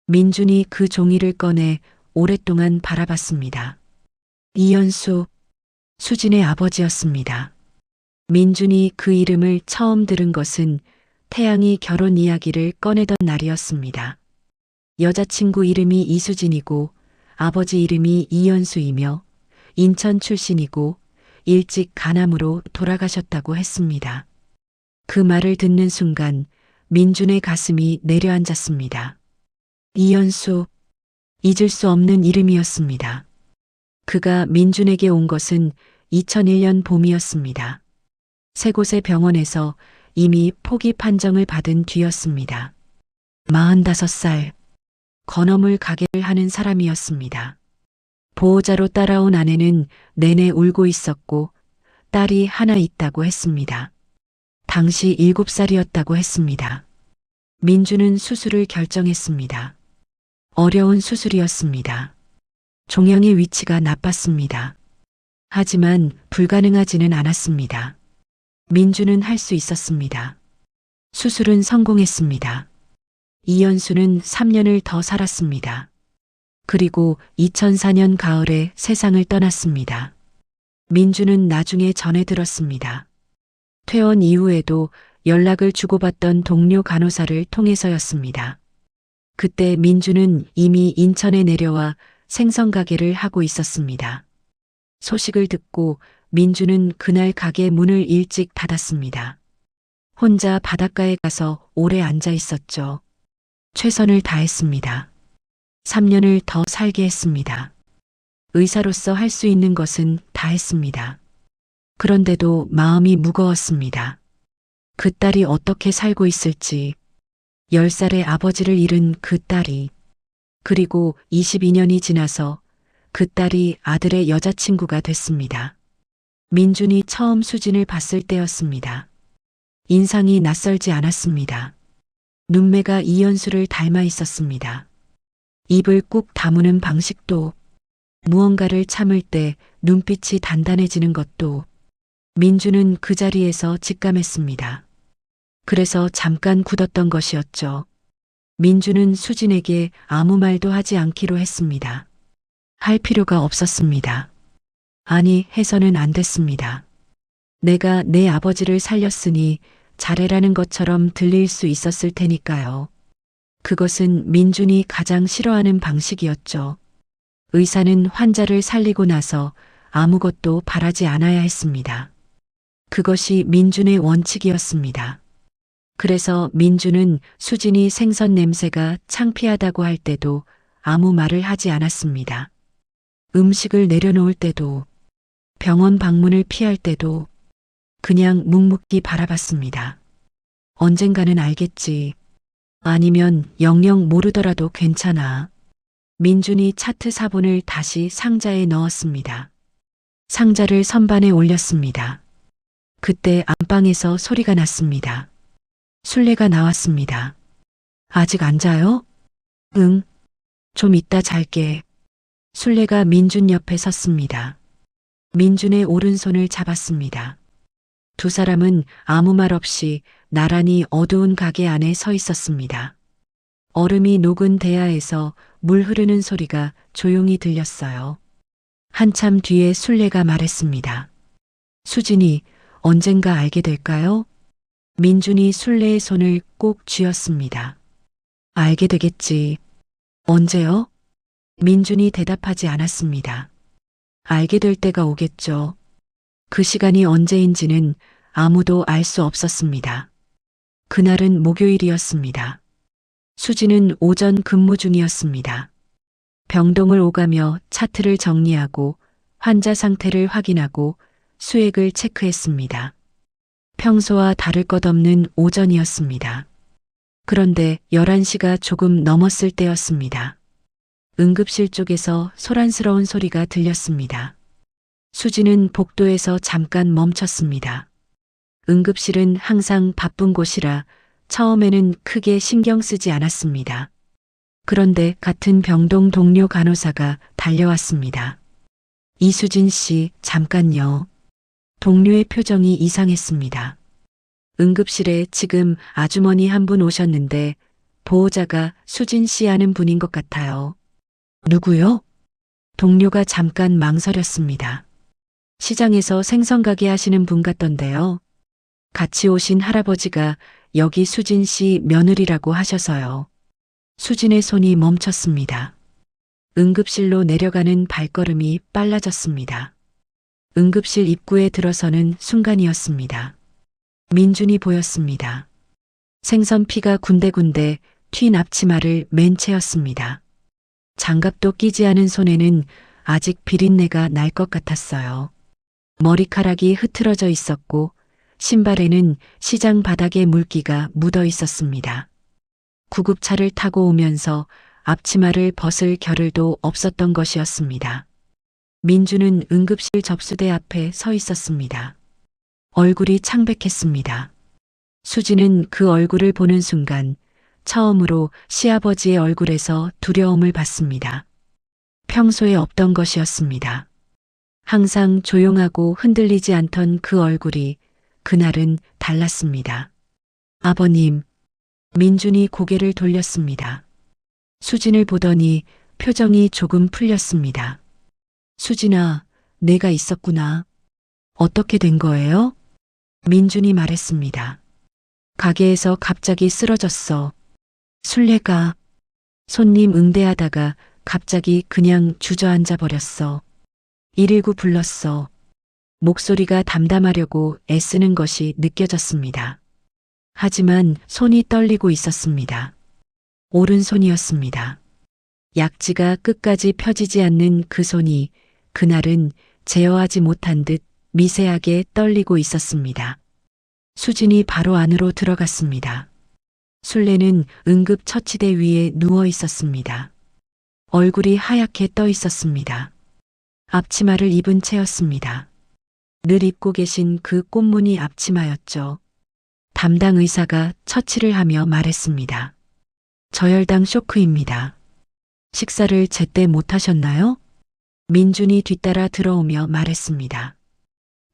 민준이 그 종이를 꺼내 오랫동안 바라봤습니다. 이연수, 수진의 아버지였습니다. 민준이 그 이름을 처음 들은 것은 태양이 결혼 이야기를 꺼내던 날이었습니다. 여자친구 이름이 이수진이고 아버지 이름이 이연수이며 인천 출신이고 일찍 간암으로 돌아가셨다고 했습니다. 그 말을 듣는 순간 민준의 가슴이 내려앉았습니다. 이연수, 잊을 수 없는 이름이었습니다. 그가 민준에게 온 것은 2001년 봄이었습니다. 세 곳의 병원에서 이미 포기 판정을 받은 뒤였습니다. 45살, 건어물 가게를 하는 사람이었습니다. 보호자로 따라온 아내는 내내 울고 있었고 딸이 하나 있다고 했습니다. 당시 7살이었다고 했습니다. 민주는 수술을 결정했습니다. 어려운 수술이었습니다. 종양의 위치가 나빴습니다. 하지만 불가능하지는 않았습니다. 민주는 할 수 있었습니다. 수술은 성공했습니다. 이연수는 3년을 더 살았습니다. 그리고 2004년 가을에 세상을 떠났습니다. 민주는 나중에 전해 들었습니다. 퇴원 이후에도 연락을 주고받던 동료 간호사를 통해서였습니다. 그때 민주는 이미 인천에 내려와 생선 가게를 하고 있었습니다. 소식을 듣고 민주는 그날 가게 문을 일찍 닫았습니다. 혼자 바닷가에 가서 오래 앉아 있었죠. 최선을 다했습니다. 3년을 더 살게 했습니다. 의사로서 할 수 있는 것은 다 했습니다. 그런데도 마음이 무거웠습니다. 그 딸이 어떻게 살고 있을지, 10살의 아버지를 잃은 그 딸이, 그리고 22년이 지나서 그 딸이 아들의 여자친구가 됐습니다. 민준이 처음 수진을 봤을 때였습니다. 인상이 낯설지 않았습니다. 눈매가 이연수를 닮아 있었습니다. 입을 꾹 다무는 방식도, 무언가를 참을 때 눈빛이 단단해지는 것도 민주는 그 자리에서 직감했습니다. 그래서 잠깐 굳었던 것이었죠. 민주는 수진에게 아무 말도 하지 않기로 했습니다. 할 필요가 없었습니다. 아니, 해서는 안 됐습니다. 내가 내 아버지를 살렸으니 잘해라는 것처럼 들릴 수 있었을 테니까요. 그것은 민준이 가장 싫어하는 방식이었죠. 의사는 환자를 살리고 나서 아무것도 바라지 않아야 했습니다. 그것이 민준의 원칙이었습니다. 그래서 민준은 수진이 생선 냄새가 창피하다고 할 때도 아무 말을 하지 않았습니다. 음식을 내려놓을 때도, 병원 방문을 피할 때도 그냥 묵묵히 바라봤습니다. 언젠가는 알겠지. 아니면 영영 모르더라도 괜찮아. 민준이 차트 사본을 다시 상자에 넣었습니다. 상자를 선반에 올렸습니다. 그때 안방에서 소리가 났습니다. 술래가 나왔습니다. 아직 안 자요? 응. 좀 이따 잘게. 술래가 민준 옆에 섰습니다. 민준의 오른손을 잡았습니다. 두 사람은 아무 말 없이 나란히 어두운 가게 안에 서 있었습니다. 얼음이 녹은 대야에서 물 흐르는 소리가 조용히 들렸어요. 한참 뒤에 술래가 말했습니다. 수진이 언젠가 알게 될까요? 민준이 술래의 손을 꼭 쥐었습니다. 알게 되겠지. 언제요? 민준이 대답하지 않았습니다. 알게 될 때가 오겠죠. 그 시간이 언제인지는 아무도 알 수 없었습니다. 그날은 목요일이었습니다. 수진은 오전 근무 중이었습니다. 병동을 오가며 차트를 정리하고 환자 상태를 확인하고 수액을 체크했습니다. 평소와 다를 것 없는 오전이었습니다. 그런데 11시가 조금 넘었을 때였습니다. 응급실 쪽에서 소란스러운 소리가 들렸습니다. 수진은 복도에서 잠깐 멈췄습니다. 응급실은 항상 바쁜 곳이라 처음에는 크게 신경 쓰지 않았습니다. 그런데 같은 병동 동료 간호사가 달려왔습니다. 이수진 씨, 잠깐요. 동료의 표정이 이상했습니다. 응급실에 지금 아주머니 한 분 오셨는데 보호자가 수진 씨 아는 분인 것 같아요. 누구요? 동료가 잠깐 망설였습니다. 시장에서 생선 가게 하시는 분 같던데요. 같이 오신 할아버지가 여기 수진 씨 며느리라고 하셔서요. 수진의 손이 멈췄습니다. 응급실로 내려가는 발걸음이 빨라졌습니다. 응급실 입구에 들어서는 순간이었습니다. 민준이 보였습니다. 생선 피가 군데군데 튄 앞치마를 맨 채였습니다. 장갑도 끼지 않은 손에는 아직 비린내가 날 것 같았어요. 머리카락이 흐트러져 있었고 신발에는 시장 바닥에 물기가 묻어 있었습니다. 구급차를 타고 오면서 앞치마를 벗을 겨를도 없었던 것이었습니다. 민주는 응급실 접수대 앞에 서 있었습니다. 얼굴이 창백했습니다. 수지는 그 얼굴을 보는 순간 처음으로 시아버지의 얼굴에서 두려움을 받습니다. 평소에 없던 것이었습니다. 항상 조용하고 흔들리지 않던 그 얼굴이 그날은 달랐습니다. 아버님, 민준이 고개를 돌렸습니다. 수진을 보더니 표정이 조금 풀렸습니다. 수진아, 내가 있었구나. 어떻게 된 거예요? 민준이 말했습니다. 가게에서 갑자기 쓰러졌어. 술래가. 손님 응대하다가 갑자기 그냥 주저앉아 버렸어. 119 불렀어. 목소리가 담담하려고 애쓰는 것이 느껴졌습니다. 하지만 손이 떨리고 있었습니다. 오른손이었습니다. 약지가 끝까지 펴지지 않는 그 손이 그날은 제어하지 못한 듯 미세하게 떨리고 있었습니다. 수진이 바로 안으로 들어갔습니다. 술래는 응급 처치대 위에 누워 있었습니다. 얼굴이 하얗게 떠 있었습니다. 앞치마를 입은 채였습니다. 늘 입고 계신 그 꽃무늬 앞치마였죠. 담당 의사가 처치를 하며 말했습니다. 저혈당 쇼크입니다. 식사를 제때 못 하셨나요? 민준이 뒤따라 들어오며 말했습니다.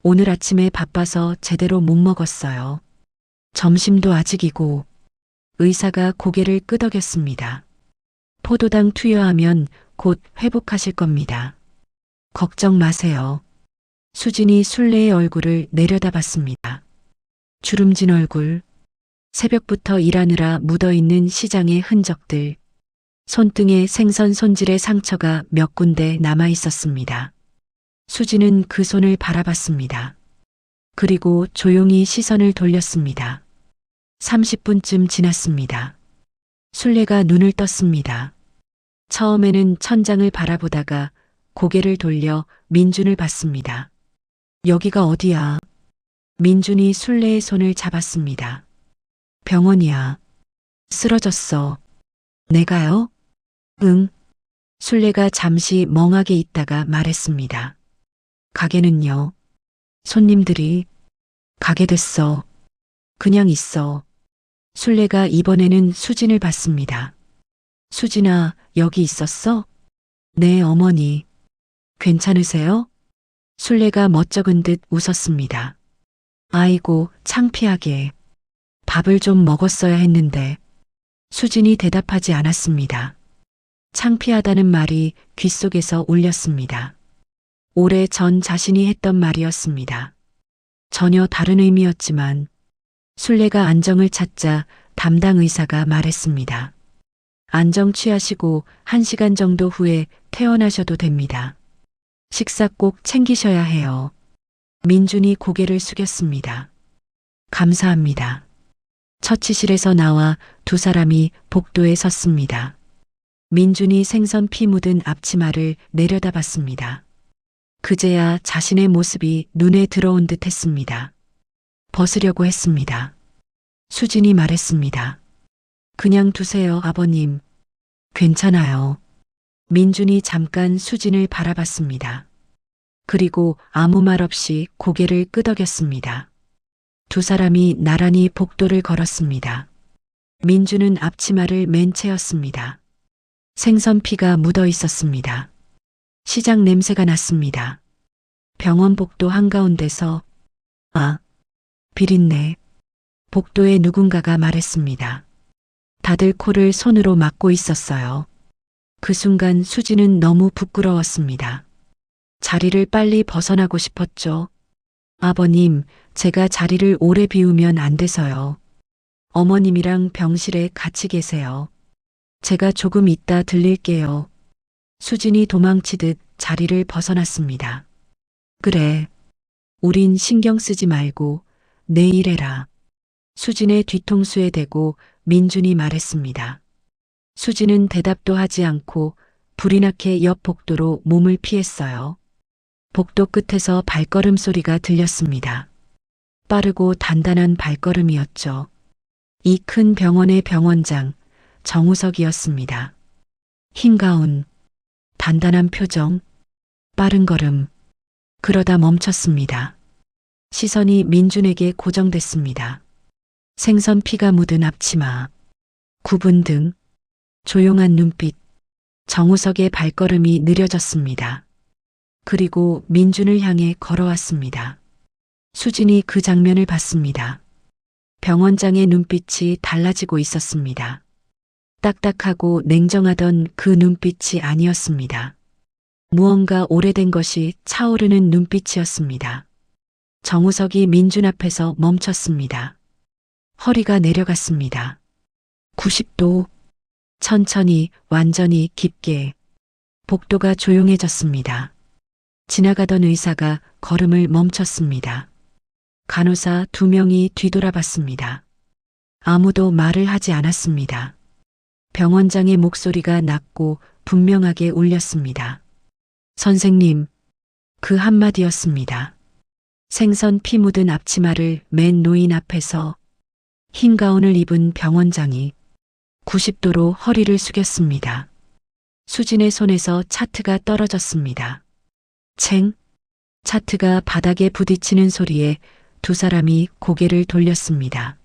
오늘 아침에 바빠서 제대로 못 먹었어요. 점심도 아직이고. 의사가 고개를 끄덕였습니다. 포도당 투여하면 곧 회복하실 겁니다. 걱정 마세요. 수진이 술래의 얼굴을 내려다봤습니다. 주름진 얼굴, 새벽부터 일하느라 묻어있는 시장의 흔적들, 손등에 생선 손질의 상처가 몇 군데 남아 있었습니다. 수진은 그 손을 바라봤습니다. 그리고 조용히 시선을 돌렸습니다. 30분쯤 지났습니다. 술래가 눈을 떴습니다. 처음에는 천장을 바라보다가 고개를 돌려 민준을 봤습니다. 여기가 어디야? 민준이 술래의 손을 잡았습니다. 병원이야. 쓰러졌어. 내가요? 응. 술래가 잠시 멍하게 있다가 말했습니다. 가게는요? 손님들이 가게 됐어. 그냥 있어. 술래가 이번에는 수진을 봤습니다. 수진아, 여기 있었어? 네, 어머니. 괜찮으세요? 술래가 멋쩍은 듯 웃었습니다. 아이고, 창피하게. 밥을 좀 먹었어야 했는데. 수진이 대답하지 않았습니다. 창피하다는 말이 귓속에서 울렸습니다. 오래 전 자신이 했던 말이었습니다. 전혀 다른 의미였지만 술래가 안정을 찾자 담당 의사가 말했습니다. 안정 취하시고 1시간 정도 후에 퇴원하셔도 됩니다. 식사 꼭 챙기셔야 해요. 민준이 고개를 숙였습니다. 감사합니다. 처치실에서 나와 두 사람이 복도에 섰습니다. 민준이 생선 피 묻은 앞치마를 내려다봤습니다. 그제야 자신의 모습이 눈에 들어온 듯 했습니다. 벗으려고 했습니다. 수진이 말했습니다. 그냥 두세요, 아버님. 괜찮아요. 민준이 잠깐 수진을 바라봤습니다. 그리고 아무 말 없이 고개를 끄덕였습니다. 두 사람이 나란히 복도를 걸었습니다. 민준은 앞치마를 맨 채였습니다. 생선 피가 묻어 있었습니다. 시장 냄새가 났습니다. 병원 복도 한가운데서 비린내. 복도에 누군가가 말했습니다. 다들 코를 손으로 막고 있었어요. 그 순간 수지는 너무 부끄러웠습니다. 자리를 빨리 벗어나고 싶었죠. 아버님, 제가 자리를 오래 비우면 안 돼서요. 어머님이랑 병실에 같이 계세요. 제가 조금 있다 들릴게요. 수진이 도망치듯 자리를 벗어났습니다. 그래. 우린 신경 쓰지 말고 내일 해라. 수진의 뒤통수에 대고 민준이 말했습니다. 수진은 대답도 하지 않고 불이 나게 옆 복도로 몸을 피했어요. 복도 끝에서 발걸음 소리가 들렸습니다. 빠르고 단단한 발걸음이었죠. 이 큰 병원의 병원장, 정우석이었습니다. 흰 가운, 단단한 표정, 빠른 걸음. 그러다 멈췄습니다. 시선이 민준에게 고정됐습니다. 생선 피가 묻은 앞치마, 굽은 등, 조용한 눈빛, 정우석의 발걸음이 느려졌습니다. 그리고 민준을 향해 걸어왔습니다. 수진이 그 장면을 봤습니다. 병원장의 눈빛이 달라지고 있었습니다. 딱딱하고 냉정하던 그 눈빛이 아니었습니다. 무언가 오래된 것이 차오르는 눈빛이었습니다. 정우석이 민준 앞에서 멈췄습니다. 허리가 내려갔습니다. 90도, 천천히, 완전히 깊게. 복도가 조용해졌습니다. 지나가던 의사가 걸음을 멈췄습니다. 간호사 2명이 뒤돌아봤습니다. 아무도 말을 하지 않았습니다. 병원장의 목소리가 낮고 분명하게 울렸습니다. 선생님, 그 한마디였습니다. 생선 피 묻은 앞치마를 맨 노인 앞에서 흰 가운을 입은 병원장이 90도로 허리를 숙였습니다. 수진의 손에서 차트가 떨어졌습니다. 챙! 차트가 바닥에 부딪히는 소리에 두 사람이 고개를 돌렸습니다.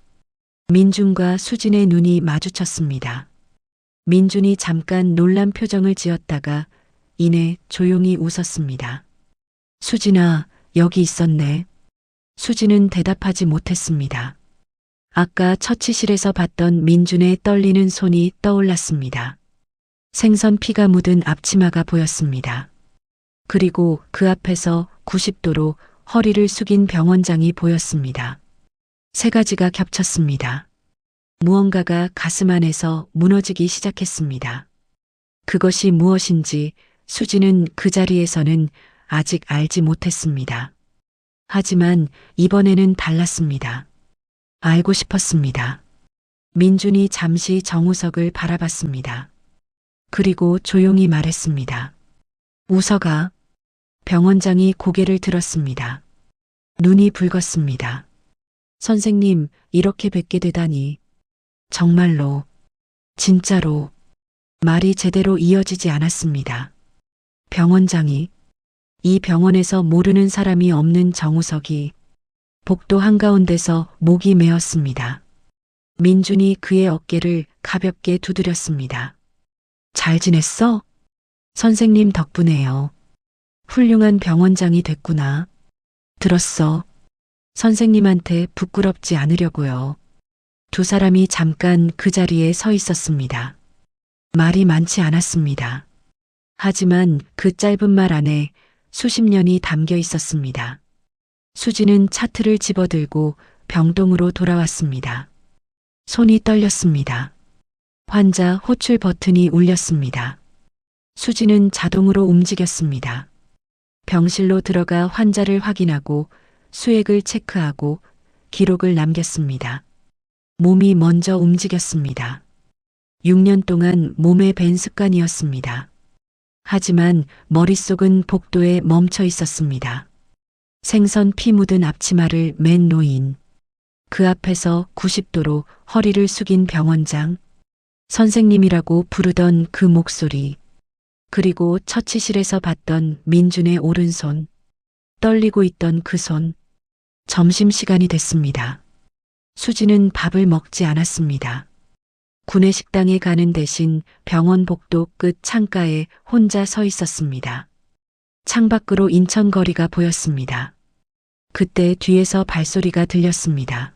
민준과 수진의 눈이 마주쳤습니다. 민준이 잠깐 놀란 표정을 지었다가 이내 조용히 웃었습니다. 수진아, 여기 있었네. 수진은 대답하지 못했습니다. 아까 처치실에서 봤던 민준의 떨리는 손이 떠올랐습니다. 생선 피가 묻은 앞치마가 보였습니다. 그리고 그 앞에서 90도로 허리를 숙인 병원장이 보였습니다. 세 가지가 겹쳤습니다. 무언가가 가슴 안에서 무너지기 시작했습니다. 그것이 무엇인지 수진은 그 자리에서는 아직 알지 못했습니다. 하지만 이번에는 달랐습니다. 알고 싶었습니다. 민준이 잠시 정우석을 바라봤습니다. 그리고 조용히 말했습니다. 웃어가. 병원장이 고개를 들었습니다. 눈이 붉었습니다. 선생님, 이렇게 뵙게 되다니. 정말로, 진짜로. 말이 제대로 이어지지 않았습니다. 병원장이, 이 병원에서 모르는 사람이 없는 정우석이 복도 한가운데서 목이 메었습니다. 민준이 그의 어깨를 가볍게 두드렸습니다. 잘 지냈어? 선생님 덕분에요. 훌륭한 병원장이 됐구나. 들었어. 선생님한테 부끄럽지 않으려고요. 두 사람이 잠깐 그 자리에 서 있었습니다. 말이 많지 않았습니다. 하지만 그 짧은 말 안에 수십 년이 담겨 있었습니다. 수지는 차트를 집어들고 병동으로 돌아왔습니다. 손이 떨렸습니다. 환자 호출 버튼이 울렸습니다. 수지는 자동으로 움직였습니다. 병실로 들어가 환자를 확인하고 수액을 체크하고 기록을 남겼습니다. 몸이 먼저 움직였습니다. 6년 동안 몸에 밴 습관이었습니다. 하지만 머릿속은 복도에 멈춰 있었습니다. 생선 피 묻은 앞치마를 맨 노인. 그 앞에서 90도로 허리를 숙인 병원장. 선생님이라고 부르던 그 목소리. 그리고 처치실에서 봤던 민준의 오른손. 떨리고 있던 그 손. 점심시간이 됐습니다. 수지는 밥을 먹지 않았습니다. 구내식당에 가는 대신 병원 복도 끝 창가에 혼자 서 있었습니다. 창밖으로 인천 거리가 보였습니다. 그때 뒤에서 발소리가 들렸습니다.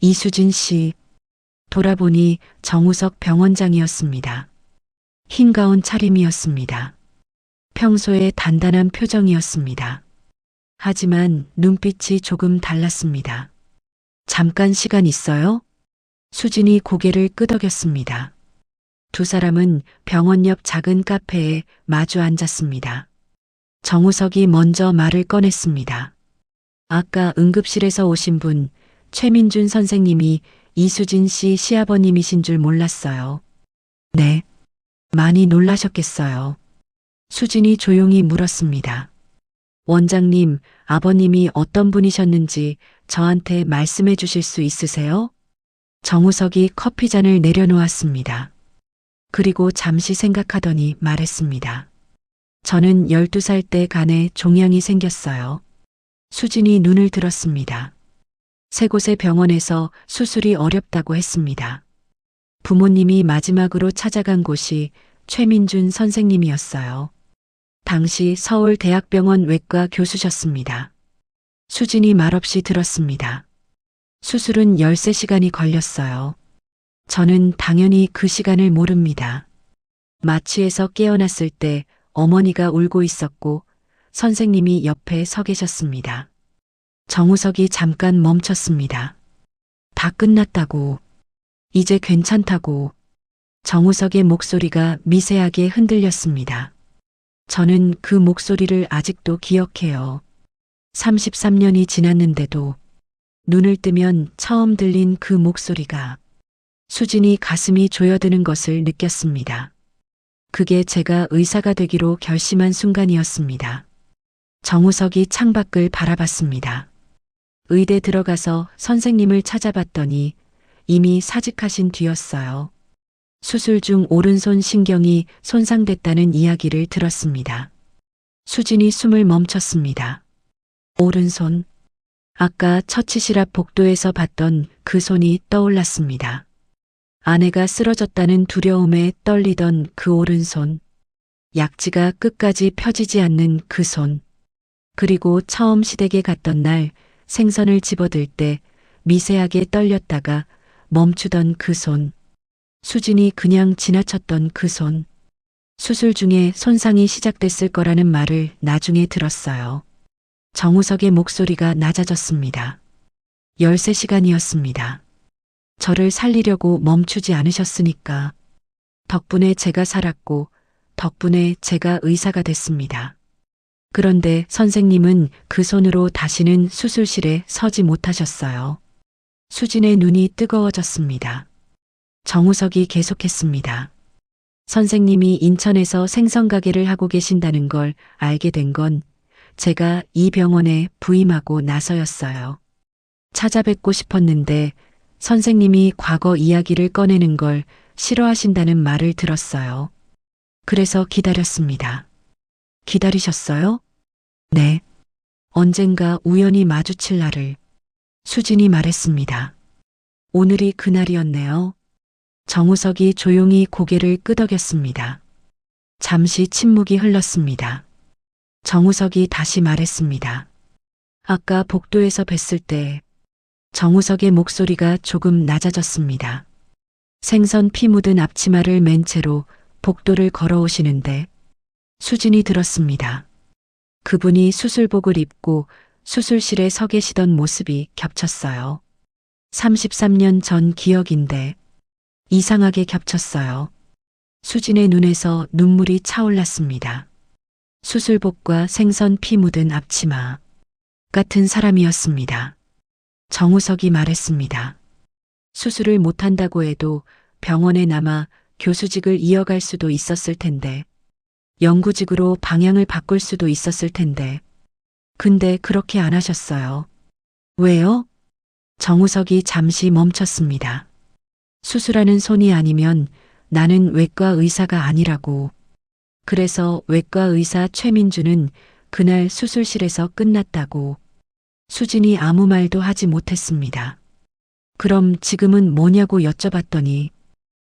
이수진 씨. 돌아보니 정우석 병원장이었습니다. 흰 가운 차림이었습니다. 평소의 단단한 표정이었습니다. 하지만 눈빛이 조금 달랐습니다. 잠깐 시간 있어요? 수진이 고개를 끄덕였습니다. 두 사람은 병원 옆 작은 카페에 마주 앉았습니다. 정우석이 먼저 말을 꺼냈습니다. 아까 응급실에서 오신 분, 최민준 선생님이 이수진 씨 시아버님이신 줄 몰랐어요. 네. 많이 놀라셨겠어요. 수진이 조용히 물었습니다. 원장님, 아버님이 어떤 분이셨는지 저한테 말씀해 주실 수 있으세요? 정우석이 커피잔을 내려놓았습니다. 그리고 잠시 생각하더니 말했습니다. 저는 12살 때 간에 종양이 생겼어요. 수진이 눈을 들었습니다. 세 곳의 병원에서 수술이 어렵다고 했습니다. 부모님이 마지막으로 찾아간 곳이 최민준 선생님이었어요. 당시 서울대학병원 외과 교수셨습니다. 수진이 말없이 들었습니다. 수술은 13시간이 걸렸어요. 저는 당연히 그 시간을 모릅니다. 마취에서 깨어났을 때 어머니가 울고 있었고 선생님이 옆에 서 계셨습니다. 정우석이 잠깐 멈췄습니다. 다 끝났다고. 이제 괜찮다고. 정우석의 목소리가 미세하게 흔들렸습니다. 저는 그 목소리를 아직도 기억해요. 33년이 지났는데도 눈을 뜨면 처음 들린 그 목소리가 수진이 가슴이 조여드는 것을 느꼈습니다. 그게 제가 의사가 되기로 결심한 순간이었습니다. 정우석이 창밖을 바라봤습니다. 의대 들어가서 선생님을 찾아봤더니 이미 사직하신 뒤였어요. 수술 중 오른손 신경이 손상됐다는 이야기를 들었습니다. 수진이 숨을 멈췄습니다. 오른손. 아까 처치실 앞 복도에서 봤던 그 손이 떠올랐습니다. 아내가 쓰러졌다는 두려움에 떨리던 그 오른손. 약지가 끝까지 펴지지 않는 그 손. 그리고 처음 시댁에 갔던 날 생선을 집어들 때 미세하게 떨렸다가 멈추던 그 손. 수진이 그냥 지나쳤던 그 손. 수술 중에 손상이 시작됐을 거라는 말을 나중에 들었어요. 정우석의 목소리가 낮아졌습니다. 13시간이었습니다. 저를 살리려고 멈추지 않으셨으니까. 덕분에 제가 살았고 덕분에 제가 의사가 됐습니다. 그런데 선생님은 그 손으로 다시는 수술실에 서지 못하셨어요. 수진의 눈이 뜨거워졌습니다. 정우석이 계속했습니다. 선생님이 인천에서 생선 가게를 하고 계신다는 걸 알게 된 건 제가 이 병원에 부임하고 나서였어요. 찾아뵙고 싶었는데 선생님이 과거 이야기를 꺼내는 걸 싫어하신다는 말을 들었어요. 그래서 기다렸습니다. 기다리셨어요? 네. 언젠가 우연히 마주칠 날을. 수진이 말했습니다. 오늘이 그날이었네요. 정우석이 조용히 고개를 끄덕였습니다. 잠시 침묵이 흘렀습니다. 정우석이 다시 말했습니다. 아까 복도에서 뵀을 때 정우석의 목소리가 조금 낮아졌습니다. 생선 피 묻은 앞치마를 맨 채로 복도를 걸어오시는데 수진이 들었습니다. 그분이 수술복을 입고 수술실에 서 계시던 모습이 겹쳤어요. 33년 전 기억인데 이상하게 겹쳤어요. 수진의 눈에서 눈물이 차올랐습니다. 수술복과 생선 피 묻은 앞치마. 같은 사람이었습니다. 정우석이 말했습니다. 수술을 못한다고 해도 병원에 남아 교수직을 이어갈 수도 있었을 텐데, 연구직으로 방향을 바꿀 수도 있었을 텐데, 근데 그렇게 안 하셨어요. 왜요? 정우석이 잠시 멈췄습니다. 수술하는 손이 아니면 나는 외과 의사가 아니라고. 그래서 외과 의사 최민주는 그날 수술실에서 끝났다고. 수진이 아무 말도 하지 못했습니다. 그럼 지금은 뭐냐고 여쭤봤더니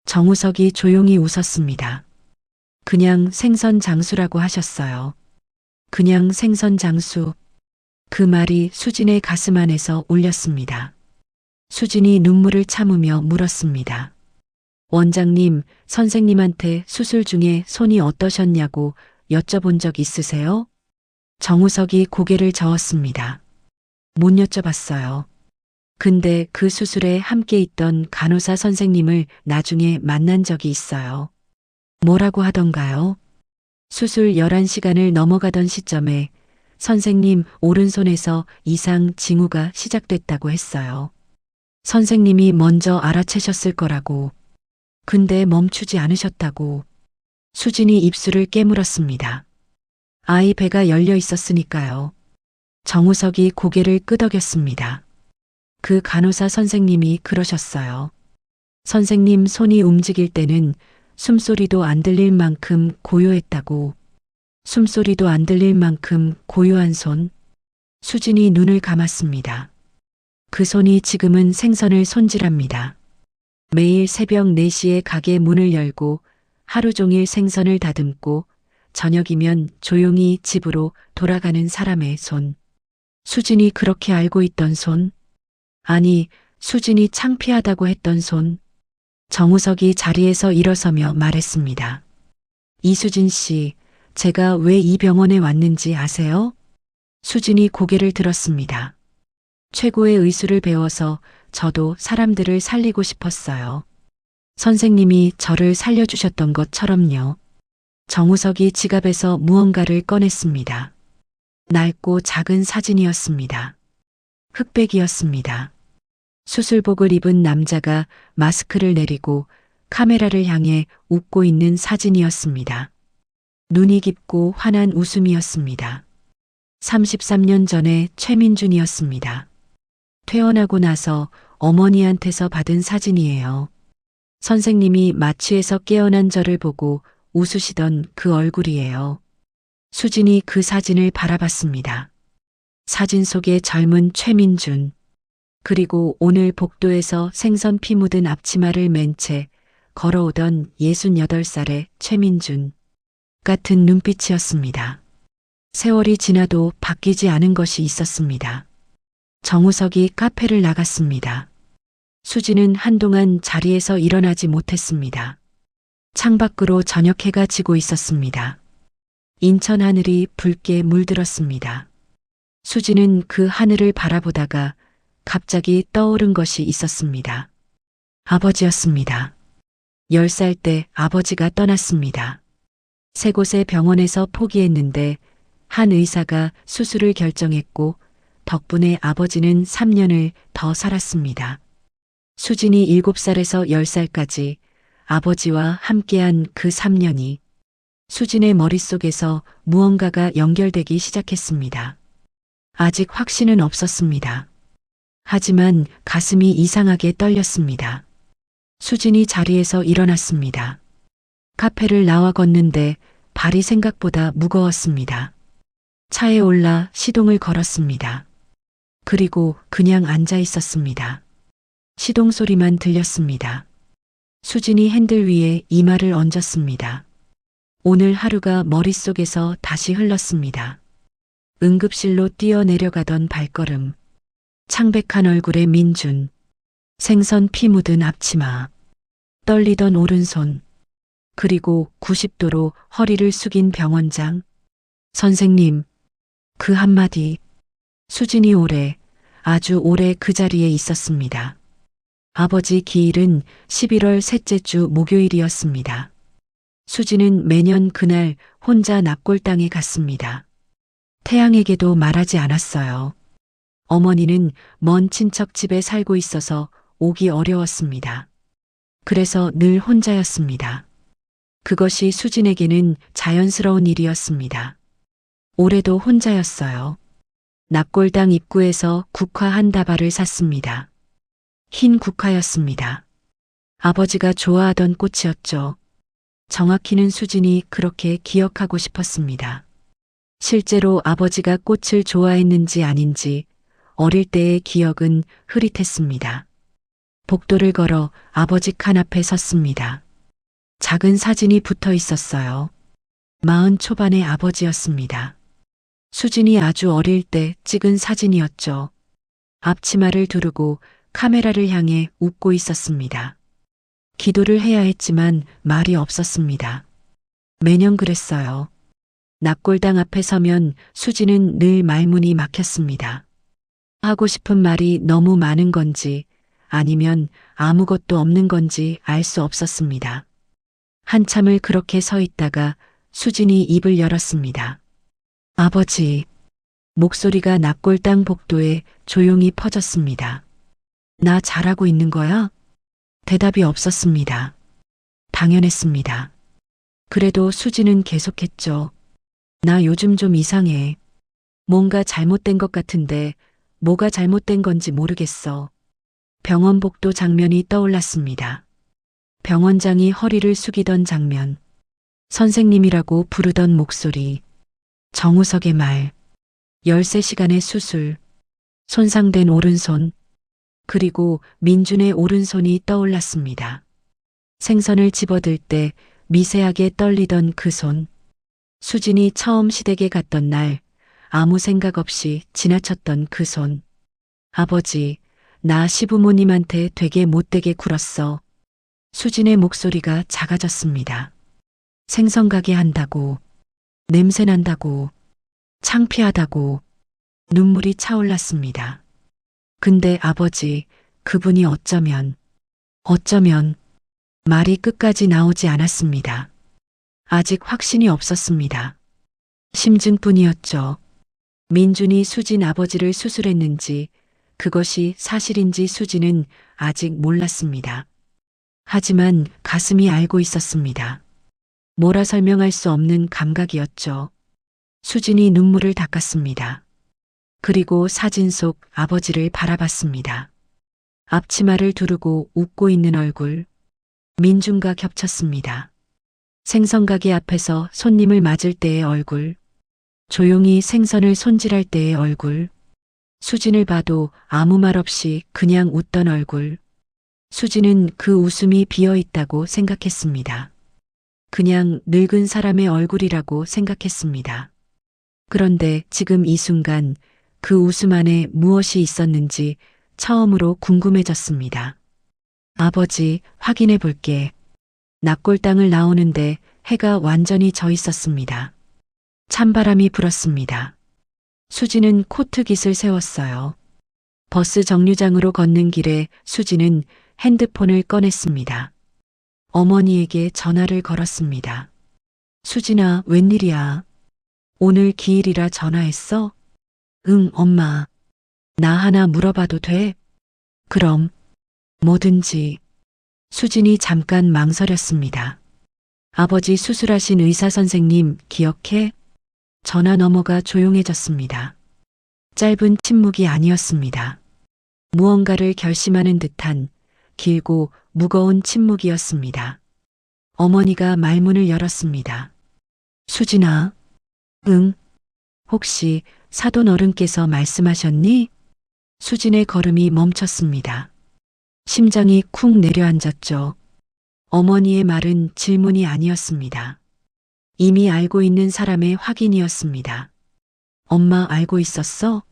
정우석이 조용히 웃었습니다. 그냥 생선 장수라고 하셨어요. 그냥 생선 장수. 그 말이 수진의 가슴 안에서 울렸습니다. 수진이 눈물을 참으며 물었습니다. 원장님, 선생님한테 수술 중에 손이 어떠셨냐고 여쭤본 적 있으세요? 정우석이 고개를 저었습니다. 못 여쭤봤어요. 근데 그 수술에 함께 있던 간호사 선생님을 나중에 만난 적이 있어요. 뭐라고 하던가요? 수술 11시간을 넘어가던 시점에 선생님 오른손에서 이상 징후가 시작됐다고 했어요. 선생님이 먼저 알아채셨을 거라고. 근데 멈추지 않으셨다고. 수진이 입술을 깨물었습니다. 아이 배가 열려 있었으니까요. 정우석이 고개를 끄덕였습니다. 그 간호사 선생님이 그러셨어요. 선생님 손이 움직일 때는 숨소리도 안 들릴 만큼 고요했다고. 숨소리도 안 들릴 만큼 고요한 손. 수진이 눈을 감았습니다. 그 손이 지금은 생선을 손질합니다. 매일 새벽 4시에 가게 문을 열고 하루 종일 생선을 다듬고 저녁이면 조용히 집으로 돌아가는 사람의 손. 수진이 그렇게 알고 있던 손. 아니, 수진이 창피하다고 했던 손. 정우석이 자리에서 일어서며 말했습니다. 이수진 씨, 제가 왜 이 병원에 왔는지 아세요? 수진이 고개를 들었습니다. 최고의 의술을 배워서 저도 사람들을 살리고 싶었어요. 선생님이 저를 살려주셨던 것처럼요. 정우석이 지갑에서 무언가를 꺼냈습니다. 낡고 작은 사진이었습니다. 흑백이었습니다. 수술복을 입은 남자가 마스크를 내리고 카메라를 향해 웃고 있는 사진이었습니다. 눈이 깊고 환한 웃음이었습니다. 33년 전의 최민준이었습니다. 퇴원하고 나서 어머니한테서 받은 사진이에요. 선생님이 마취에서 깨어난 저를 보고 웃으시던 그 얼굴이에요. 수진이 그 사진을 바라봤습니다. 사진 속의 젊은 최민준. 그리고 오늘 복도에서 생선 피 묻은 앞치마를 맨 채 걸어오던 68살의 최민준. 같은 눈빛이었습니다. 세월이 지나도 바뀌지 않은 것이 있었습니다. 정우석이 카페를 나갔습니다. 수지는 한동안 자리에서 일어나지 못했습니다. 창밖으로 저녁 해가 지고 있었습니다. 인천 하늘이 붉게 물들었습니다. 수지는 그 하늘을 바라보다가 갑자기 떠오른 것이 있었습니다. 아버지였습니다. 10살 때 아버지가 떠났습니다. 세 곳의 병원에서 포기했는데 한 의사가 수술을 결정했고 덕분에 아버지는 3년을 더 살았습니다. 수진이 7살에서 10살까지 아버지와 함께한 그 3년이 수진의 머릿속에서 무언가가 연결되기 시작했습니다. 아직 확신은 없었습니다. 하지만 가슴이 이상하게 떨렸습니다. 수진이 자리에서 일어났습니다. 카페를 나와 걷는데 발이 생각보다 무거웠습니다. 차에 올라 시동을 걸었습니다. 그리고 그냥 앉아 있었습니다. 시동 소리만 들렸습니다. 수진이 핸들 위에 이마를 얹었습니다. 오늘 하루가 머릿속에서 다시 흘렀습니다. 응급실로 뛰어내려가던 발걸음, 창백한 얼굴의 민준, 생선 피 묻은 앞치마, 떨리던 오른손, 그리고 90도로 허리를 숙인 병원장. 선생님, 그 한마디. 수진이 오래, 아주 오래 그 자리에 있었습니다. 아버지 기일은 11월 셋째 주 목요일이었습니다. 수진은 매년 그날 혼자 납골당에 갔습니다. 태양에게도 말하지 않았어요. 어머니는 먼 친척 집에 살고 있어서 오기 어려웠습니다. 그래서 늘 혼자였습니다. 그것이 수진에게는 자연스러운 일이었습니다. 올해도 혼자였어요. 납골당 입구에서 국화 한 다발을 샀습니다. 흰 국화였습니다. 아버지가 좋아하던 꽃이었죠. 정확히는 수진이 그렇게 기억하고 싶었습니다. 실제로 아버지가 꽃을 좋아했는지 아닌지 어릴 때의 기억은 흐릿했습니다. 복도를 걸어 아버지 칸 앞에 섰습니다. 작은 사진이 붙어 있었어요. 40 초반의 아버지였습니다. 수진이 아주 어릴 때 찍은 사진이었죠. 앞치마를 두르고 카메라를 향해 웃고 있었습니다. 기도를 해야 했지만 말이 없었습니다. 매년 그랬어요. 납골당 앞에 서면 수진은 늘 말문이 막혔습니다. 하고 싶은 말이 너무 많은 건지 아니면 아무것도 없는 건지 알 수 없었습니다. 한참을 그렇게 서 있다가 수진이 입을 열었습니다. 아버지. 목소리가 납골당 복도에 조용히 퍼졌습니다. 나 잘하고 있는 거야? 대답이 없었습니다. 당연했습니다. 그래도 수지는 계속했죠. 나 요즘 좀 이상해. 뭔가 잘못된 것 같은데 뭐가 잘못된 건지 모르겠어. 병원 복도 장면이 떠올랐습니다. 병원장이 허리를 숙이던 장면. 선생님이라고 부르던 목소리. 정우석의 말. 13시간의 수술. 손상된 오른손. 그리고 민준의 오른손이 떠올랐습니다. 생선을 집어들 때 미세하게 떨리던 그 손. 수진이 처음 시댁에 갔던 날 아무 생각 없이 지나쳤던 그 손. 아버지, 나 시부모님한테 되게 못되게 굴었어. 수진의 목소리가 작아졌습니다. 생선 가게 한다고, 냄새 난다고, 창피하다고, 눈물이 차올랐습니다. 근데 아버지, 그분이 어쩌면 말이 끝까지 나오지 않았습니다. 아직 확신이 없었습니다. 심증뿐이었죠. 민준이 수진 아버지를 수술했는지 그것이 사실인지 수진은 아직 몰랐습니다. 하지만 가슴이 알고 있었습니다. 뭐라 설명할 수 없는 감각이었죠. 수진이 눈물을 닦았습니다. 그리고 사진 속 아버지를 바라봤습니다. 앞치마를 두르고 웃고 있는 얼굴. 민준과 겹쳤습니다. 생선가게 앞에서 손님을 맞을 때의 얼굴. 조용히 생선을 손질할 때의 얼굴. 수진을 봐도 아무 말 없이 그냥 웃던 얼굴. 수진은 그 웃음이 비어 있다고 생각했습니다. 그냥 늙은 사람의 얼굴이라고 생각했습니다. 그런데 지금 이 순간 그 웃음 안에 무엇이 있었는지 처음으로 궁금해졌습니다. 아버지, 확인해 볼게. 낙골당을 나오는데 해가 완전히 져 있었습니다. 찬바람이 불었습니다. 수진은 코트깃을 세웠어요. 버스 정류장으로 걷는 길에 수진은 핸드폰을 꺼냈습니다. 어머니에게 전화를 걸었습니다. 수진아, 웬일이야? 오늘 기일이라 전화했어? 응, 엄마. 나 하나 물어봐도 돼? 그럼, 뭐든지. 수진이 잠깐 망설였습니다. 아버지 수술하신 의사 선생님 기억해? 전화 너머가 조용해졌습니다. 짧은 침묵이 아니었습니다. 무언가를 결심하는 듯한 길고 무거운 침묵이었습니다. 어머니가 말문을 열었습니다. 수진아, 응? 혹시 사돈 어른께서 말씀하셨니? 수진의 걸음이 멈췄습니다. 심장이 쿵 내려앉았죠. 어머니의 말은 질문이 아니었습니다. 이미 알고 있는 사람의 확인이었습니다. 엄마 알고 있었어?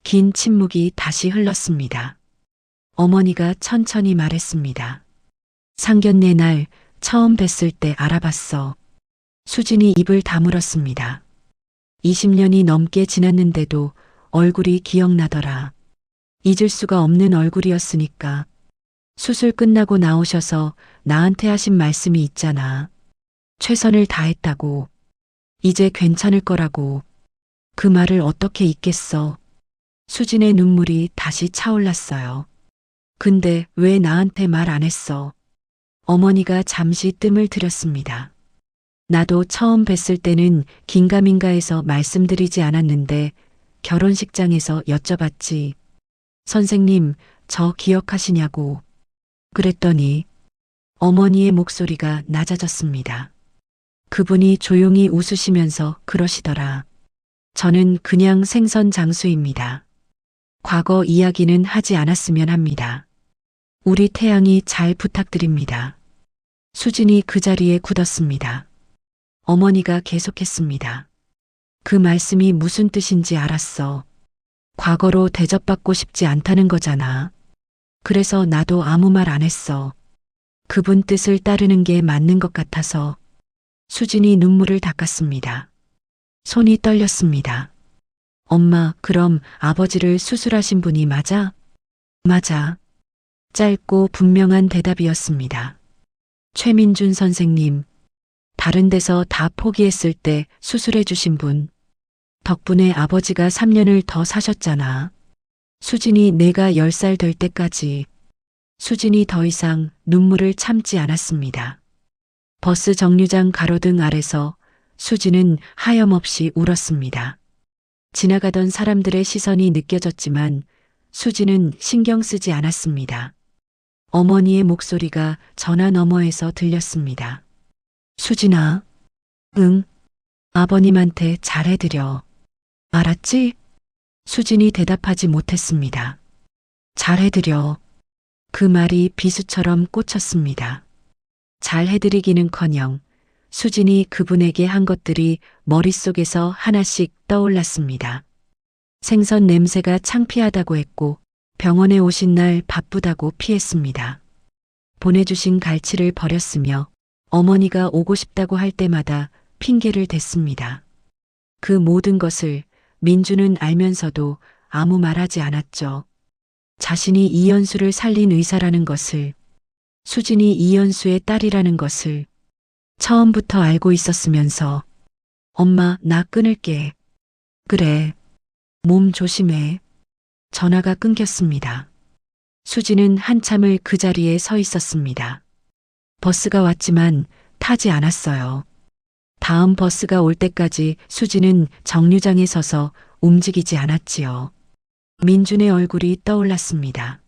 긴 침묵이 다시 흘렀습니다. 어머니가 천천히 말했습니다. 상견례 날 처음 뵀을 때 알아봤어. 수진이 입을 다물었습니다. 20년이 넘게 지났는데도 얼굴이 기억나더라. 잊을 수가 없는 얼굴이었으니까. 수술 끝나고 나오셔서 나한테 하신 말씀이 있잖아. 최선을 다했다고. 이제 괜찮을 거라고. 그 말을 어떻게 잊겠어. 수진의 눈물이 다시 차올랐어요. 근데 왜 나한테 말 안 했어? 어머니가 잠시 뜸을 들였습니다. 나도 처음 뵀을 때는 긴가민가해서 말씀드리지 않았는데 결혼식장에서 여쭤봤지. 선생님, 저 기억하시냐고. 그랬더니 어머니의 목소리가 낮아졌습니다. 그분이 조용히 웃으시면서 그러시더라. 저는 그냥 생선 장수입니다. 과거 이야기는 하지 않았으면 합니다. 우리 태양이 잘 부탁드립니다. 수진이 그 자리에 굳었습니다. 어머니가 계속했습니다. 그 말씀이 무슨 뜻인지 알았어. 과거로 대접받고 싶지 않다는 거잖아. 그래서 나도 아무 말 안 했어. 그분 뜻을 따르는 게 맞는 것 같아서. 수진이 눈물을 닦았습니다. 손이 떨렸습니다. 엄마, 그럼 아버지를 수술하신 분이 맞아? 맞아. 짧고 분명한 대답이었습니다. 최민준 선생님. 다른 데서 다 포기했을 때 수술해 주신 분. 덕분에 아버지가 3년을 더 사셨잖아. 수진이 내가 10살 될 때까지. 수진이 더 이상 눈물을 참지 않았습니다. 버스 정류장 가로등 아래서 수지는 하염없이 울었습니다. 지나가던 사람들의 시선이 느껴졌지만 수지는 신경 쓰지 않았습니다. 어머니의 목소리가 전화 너머에서 들렸습니다. 수진아, 응, 아버님한테 잘해드려. 알았지? 수진이 대답하지 못했습니다. 잘해드려. 그 말이 비수처럼 꽂혔습니다. 잘해드리기는커녕 수진이 그분에게 한 것들이 머릿속에서 하나씩 떠올랐습니다. 생선 냄새가 창피하다고 했고 병원에 오신 날 바쁘다고 피했습니다. 보내주신 갈치를 버렸으며 어머니가 오고 싶다고 할 때마다 핑계를 댔습니다. 그 모든 것을 민주는 알면서도 아무 말하지 않았죠. 자신이 이연수를 살린 의사라는 것을, 수진이 이연수의 딸이라는 것을 처음부터 알고 있었으면서 엄마, 나 끊을게. 그래. 몸 조심해. 전화가 끊겼습니다. 수진은 한참을 그 자리에 서 있었습니다. 버스가 왔지만 타지 않았어요. 다음 버스가 올 때까지 수진은 정류장에 서서 움직이지 않았지요. 민준의 얼굴이 떠올랐습니다.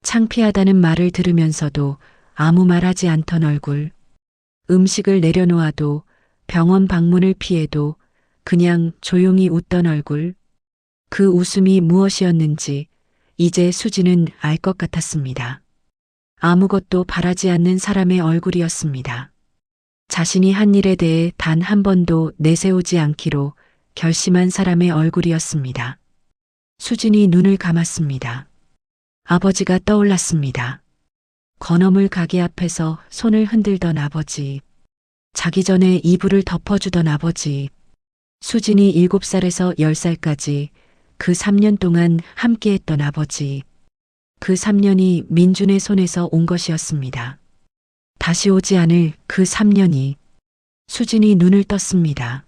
창피하다는 말을 들으면서도 아무 말하지 않던 얼굴. 음식을 내려놓아도 병원 방문을 피해도 그냥 조용히 웃던 얼굴. 그 웃음이 무엇이었는지 이제 수지는 알 것 같았습니다. 아무것도 바라지 않는 사람의 얼굴이었습니다. 자신이 한 일에 대해 단 한 번도 내세우지 않기로 결심한 사람의 얼굴이었습니다. 수진이 눈을 감았습니다. 아버지가 떠올랐습니다. 건어물 가게 앞에서 손을 흔들던 아버지. 자기 전에 이불을 덮어주던 아버지. 수진이 7살에서 10살까지 그 3년 동안 함께했던 아버지. 그 3년이 민준의 손에서 온 것이었습니다. 다시 오지 않을 그 3년이. 수진이 눈을 떴습니다.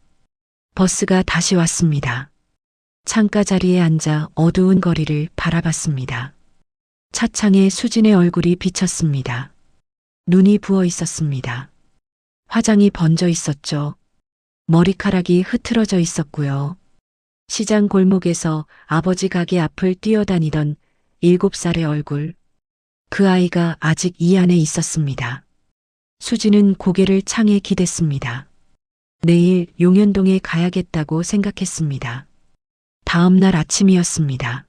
버스가 다시 왔습니다. 창가 자리에 앉아 어두운 거리를 바라봤습니다. 차창에 수진의 얼굴이 비쳤습니다. 눈이 부어 있었습니다. 화장이 번져 있었죠. 머리카락이 흐트러져 있었고요. 시장 골목에서 아버지 가게 앞을 뛰어다니던 7살의 얼굴. 그 아이가 아직 이 안에 있었습니다. 수지는 고개를 창에 기댔습니다. 내일 용현동에 가야겠다고 생각했습니다. 다음 날 아침이었습니다.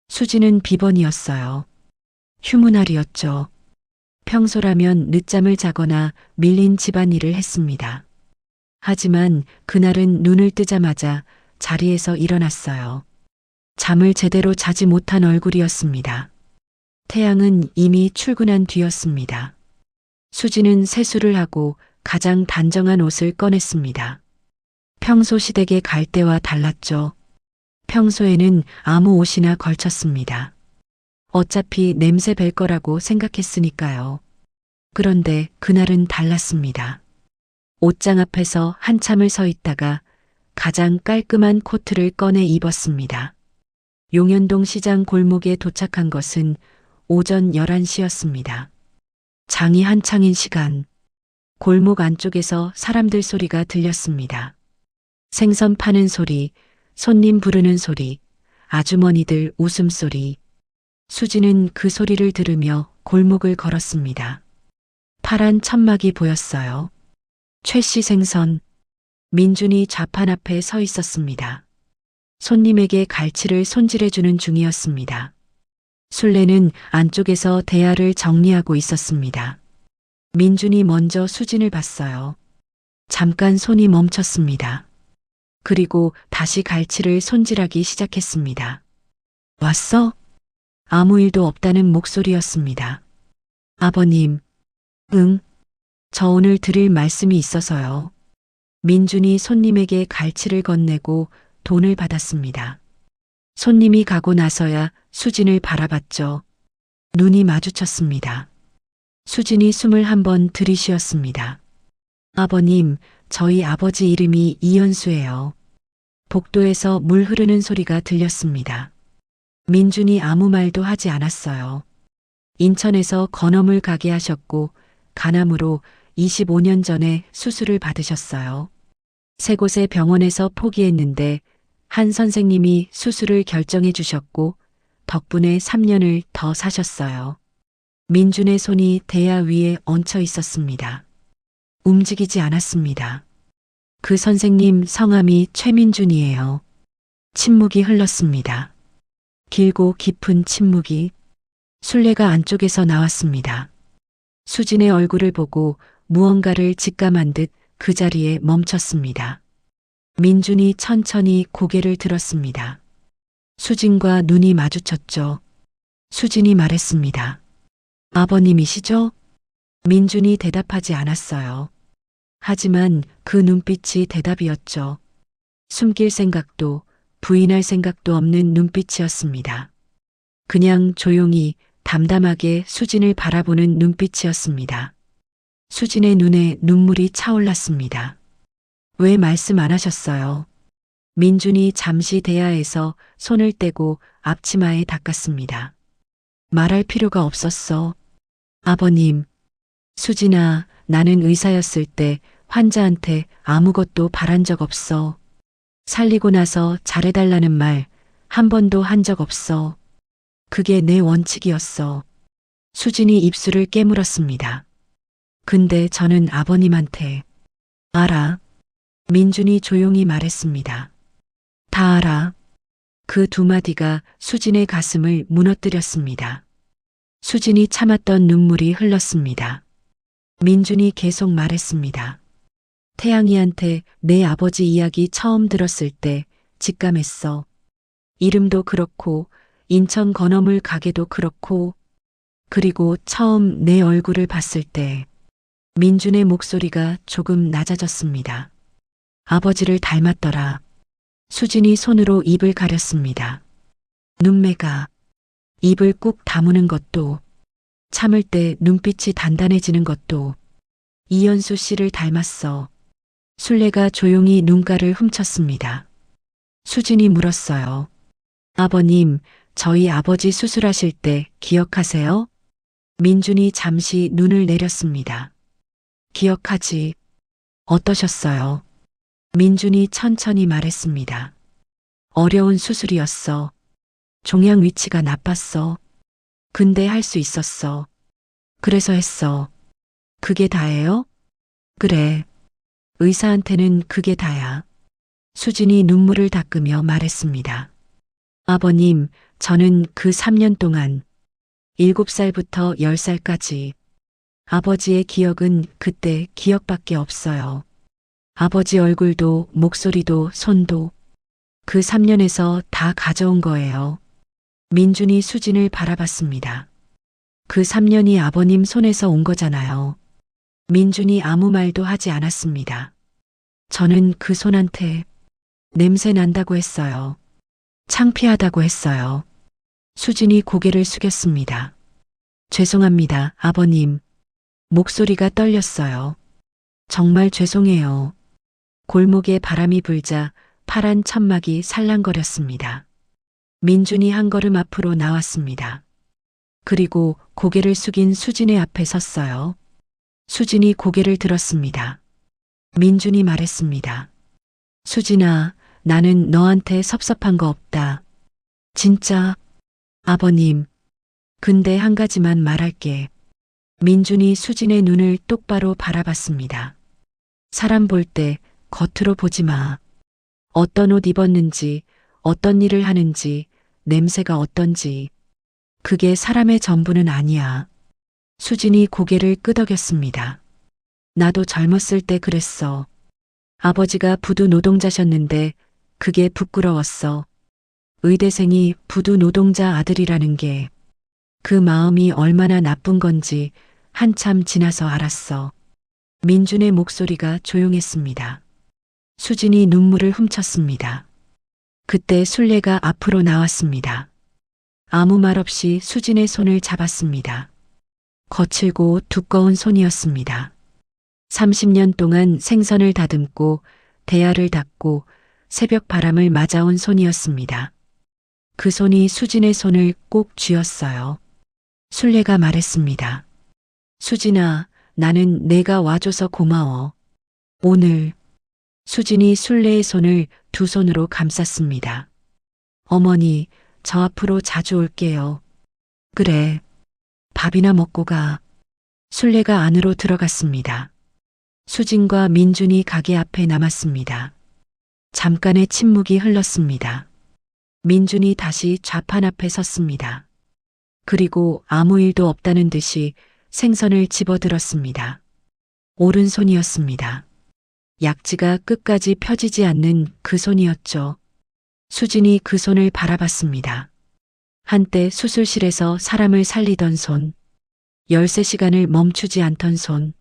수지는 비번이었어요. 휴무날이었죠. 평소라면 늦잠을 자거나 밀린 집안일을 했습니다. 하지만 그날은 눈을 뜨자마자 자리에서 일어났어요. 잠을 제대로 자지 못한 얼굴이었습니다. 태양은 이미 출근한 뒤였습니다. 수지는 세수를 하고 가장 단정한 옷을 꺼냈습니다. 평소 시댁에 갈 때와 달랐죠. 평소에는 아무 옷이나 걸쳤습니다. 어차피 냄새 뵐 거라고 생각했으니까요. 그런데 그날은 달랐습니다. 옷장 앞에서 한참을 서 있다가 가장 깔끔한 코트를 꺼내 입었습니다. 용현동 시장 골목에 도착한 것은 오전 11시였습니다. 장이 한창인 시간, 골목 안쪽에서 사람들 소리가 들렸습니다. 생선 파는 소리, 손님 부르는 소리, 아주머니들 웃음소리. 수지는 그 소리를 들으며 골목을 걸었습니다. 파란 천막이 보였어요. 최씨 생선. 민준이 좌판 앞에 서 있었습니다. 손님에게 갈치를 손질해주는 중이었습니다. 술래는 안쪽에서 대야를 정리하고 있었습니다. 민준이 먼저 수진을 봤어요. 잠깐 손이 멈췄습니다. 그리고 다시 갈치를 손질하기 시작했습니다. 왔어? 아무 일도 없다는 목소리였습니다. 아버님, 응, 저 오늘 드릴 말씀이 있어서요. 민준이 손님에게 갈치를 건네고 돈을 받았습니다. 손님이 가고 나서야 수진을 바라봤죠. 눈이 마주쳤습니다. 수진이 숨을 한번 들이쉬었습니다. 아버님, 저희 아버지 이름이 이연수예요. 복도에서 물 흐르는 소리가 들렸습니다. 민준이 아무 말도 하지 않았어요. 인천에서 건어물 가게 하셨고 가남으로 25년 전에 수술을 받으셨어요. 세 곳의 병원에서 포기했는데 한 선생님이 수술을 결정해 주셨고 덕분에 3년을 더 사셨어요. 민준의 손이 대야 위에 얹혀 있었습니다. 움직이지 않았습니다. 그 선생님 성함이 최민준이에요. 침묵이 흘렀습니다. 길고 깊은 침묵이. 술래가 안쪽에서 나왔습니다. 수진의 얼굴을 보고 무언가를 직감한 듯 그 자리에 멈췄습니다. 민준이 천천히 고개를 들었습니다. 수진과 눈이 마주쳤죠. 수진이 말했습니다. 아버님이시죠? 민준이 대답하지 않았어요. 하지만 그 눈빛이 대답이었죠. 숨길 생각도 부인할 생각도 없는 눈빛이었습니다. 그냥 조용히 담담하게 수진을 바라보는 눈빛이었습니다. 수진의 눈에 눈물이 차올랐습니다. 왜 말씀 안 하셨어요? 민준이 잠시 대야에서 손을 떼고 앞치마에 닦았습니다. 말할 필요가 없었어. 아버님, 수진아, 나는 의사였을 때 환자한테 아무것도 바란 적 없어. 살리고 나서 잘해달라는 말 한 번도 한 적 없어. 그게 내 원칙이었어. 수진이 입술을 깨물었습니다. 근데 저는 아버님한테 알아. 민준이 조용히 말했습니다. 다 알아. 그 두 마디가 수진의 가슴을 무너뜨렸습니다. 수진이 참았던 눈물이 흘렀습니다. 민준이 계속 말했습니다. 태양이한테 내 아버지 이야기 처음 들었을 때 직감했어. 이름도 그렇고 인천 건어물 가게도 그렇고 그리고 처음 내 얼굴을 봤을 때 민준의 목소리가 조금 낮아졌습니다. 아버지를 닮았더라. 수진이 손으로 입을 가렸습니다. 눈매가 입을 꾹 다무는 것도 참을 때 눈빛이 단단해지는 것도 이연수 씨를 닮았어. 술래가 조용히 눈가를 훔쳤습니다. 수진이 물었어요. 아버님, 저희 아버지 수술하실 때 기억하세요? 민준이 잠시 눈을 내렸습니다. 기억하지. 어떠셨어요? 민준이 천천히 말했습니다. 어려운 수술이었어. 종양 위치가 나빴어. 근데 할 수 있었어. 그래서 했어. 그게 다예요? 그래. 의사한테는 그게 다야. 수진이 눈물을 닦으며 말했습니다. 아버님, 저는 그 3년 동안 7살부터 10살까지 아버지의 기억은 그때 기억밖에 없어요. 아버지 얼굴도 목소리도 손도 그 3년에서 다 가져온 거예요. 민준이 수진을 바라봤습니다. 그 3년이 아버님 손에서 온 거잖아요. 민준이 아무 말도 하지 않았습니다. 저는 그 손한테 냄새 난다고 했어요. 창피하다고 했어요. 수진이 고개를 숙였습니다. 죄송합니다, 아버님. 목소리가 떨렸어요. 정말 죄송해요. 골목에 바람이 불자 파란 천막이 살랑거렸습니다. 민준이 한 걸음 앞으로 나왔습니다. 그리고 고개를 숙인 수진의 앞에 섰어요. 수진이 고개를 들었습니다. 민준이 말했습니다. 수진아, 나는 너한테 섭섭한 거 없다. 진짜. 아버님. 근데 한 가지만 말할게. 민준이 수진의 눈을 똑바로 바라봤습니다. 사람 볼 때 겉으로 보지 마. 어떤 옷 입었는지, 어떤 일을 하는지, 냄새가 어떤지. 그게 사람의 전부는 아니야. 수진이 고개를 끄덕였습니다. 나도 젊었을 때 그랬어. 아버지가 부두 노동자셨는데 그게 부끄러웠어. 의대생이 부두 노동자 아들이라는 게 그 마음이 얼마나 나쁜 건지 한참 지나서 알았어. 민준의 목소리가 조용했습니다. 수진이 눈물을 훔쳤습니다. 그때 술래가 앞으로 나왔습니다. 아무 말 없이 수진의 손을 잡았습니다. 거칠고 두꺼운 손이었습니다. 30년 동안 생선을 다듬고 대야를 닦고 새벽 바람을 맞아온 손이었습니다. 그 손이 수진의 손을 꼭 쥐었어요. 술래가 말했습니다. 수진아, 나는 내가 와줘서 고마워. 오늘 수진이 순례의 손을 두 손으로 감쌌습니다. 어머니, 저 앞으로 자주 올게요. 그래. 밥이나 먹고 가. 순례가 안으로 들어갔습니다. 수진과 민준이 가게 앞에 남았습니다. 잠깐의 침묵이 흘렀습니다. 민준이 다시 좌판 앞에 섰습니다. 그리고 아무 일도 없다는 듯이 생선을 집어들었습니다. 오른손이었습니다. 약지가 끝까지 펴지지 않는 그 손이었죠. 수진이 그 손을 바라봤습니다. 한때 수술실에서 사람을 살리던 손, 13시간을 멈추지 않던 손,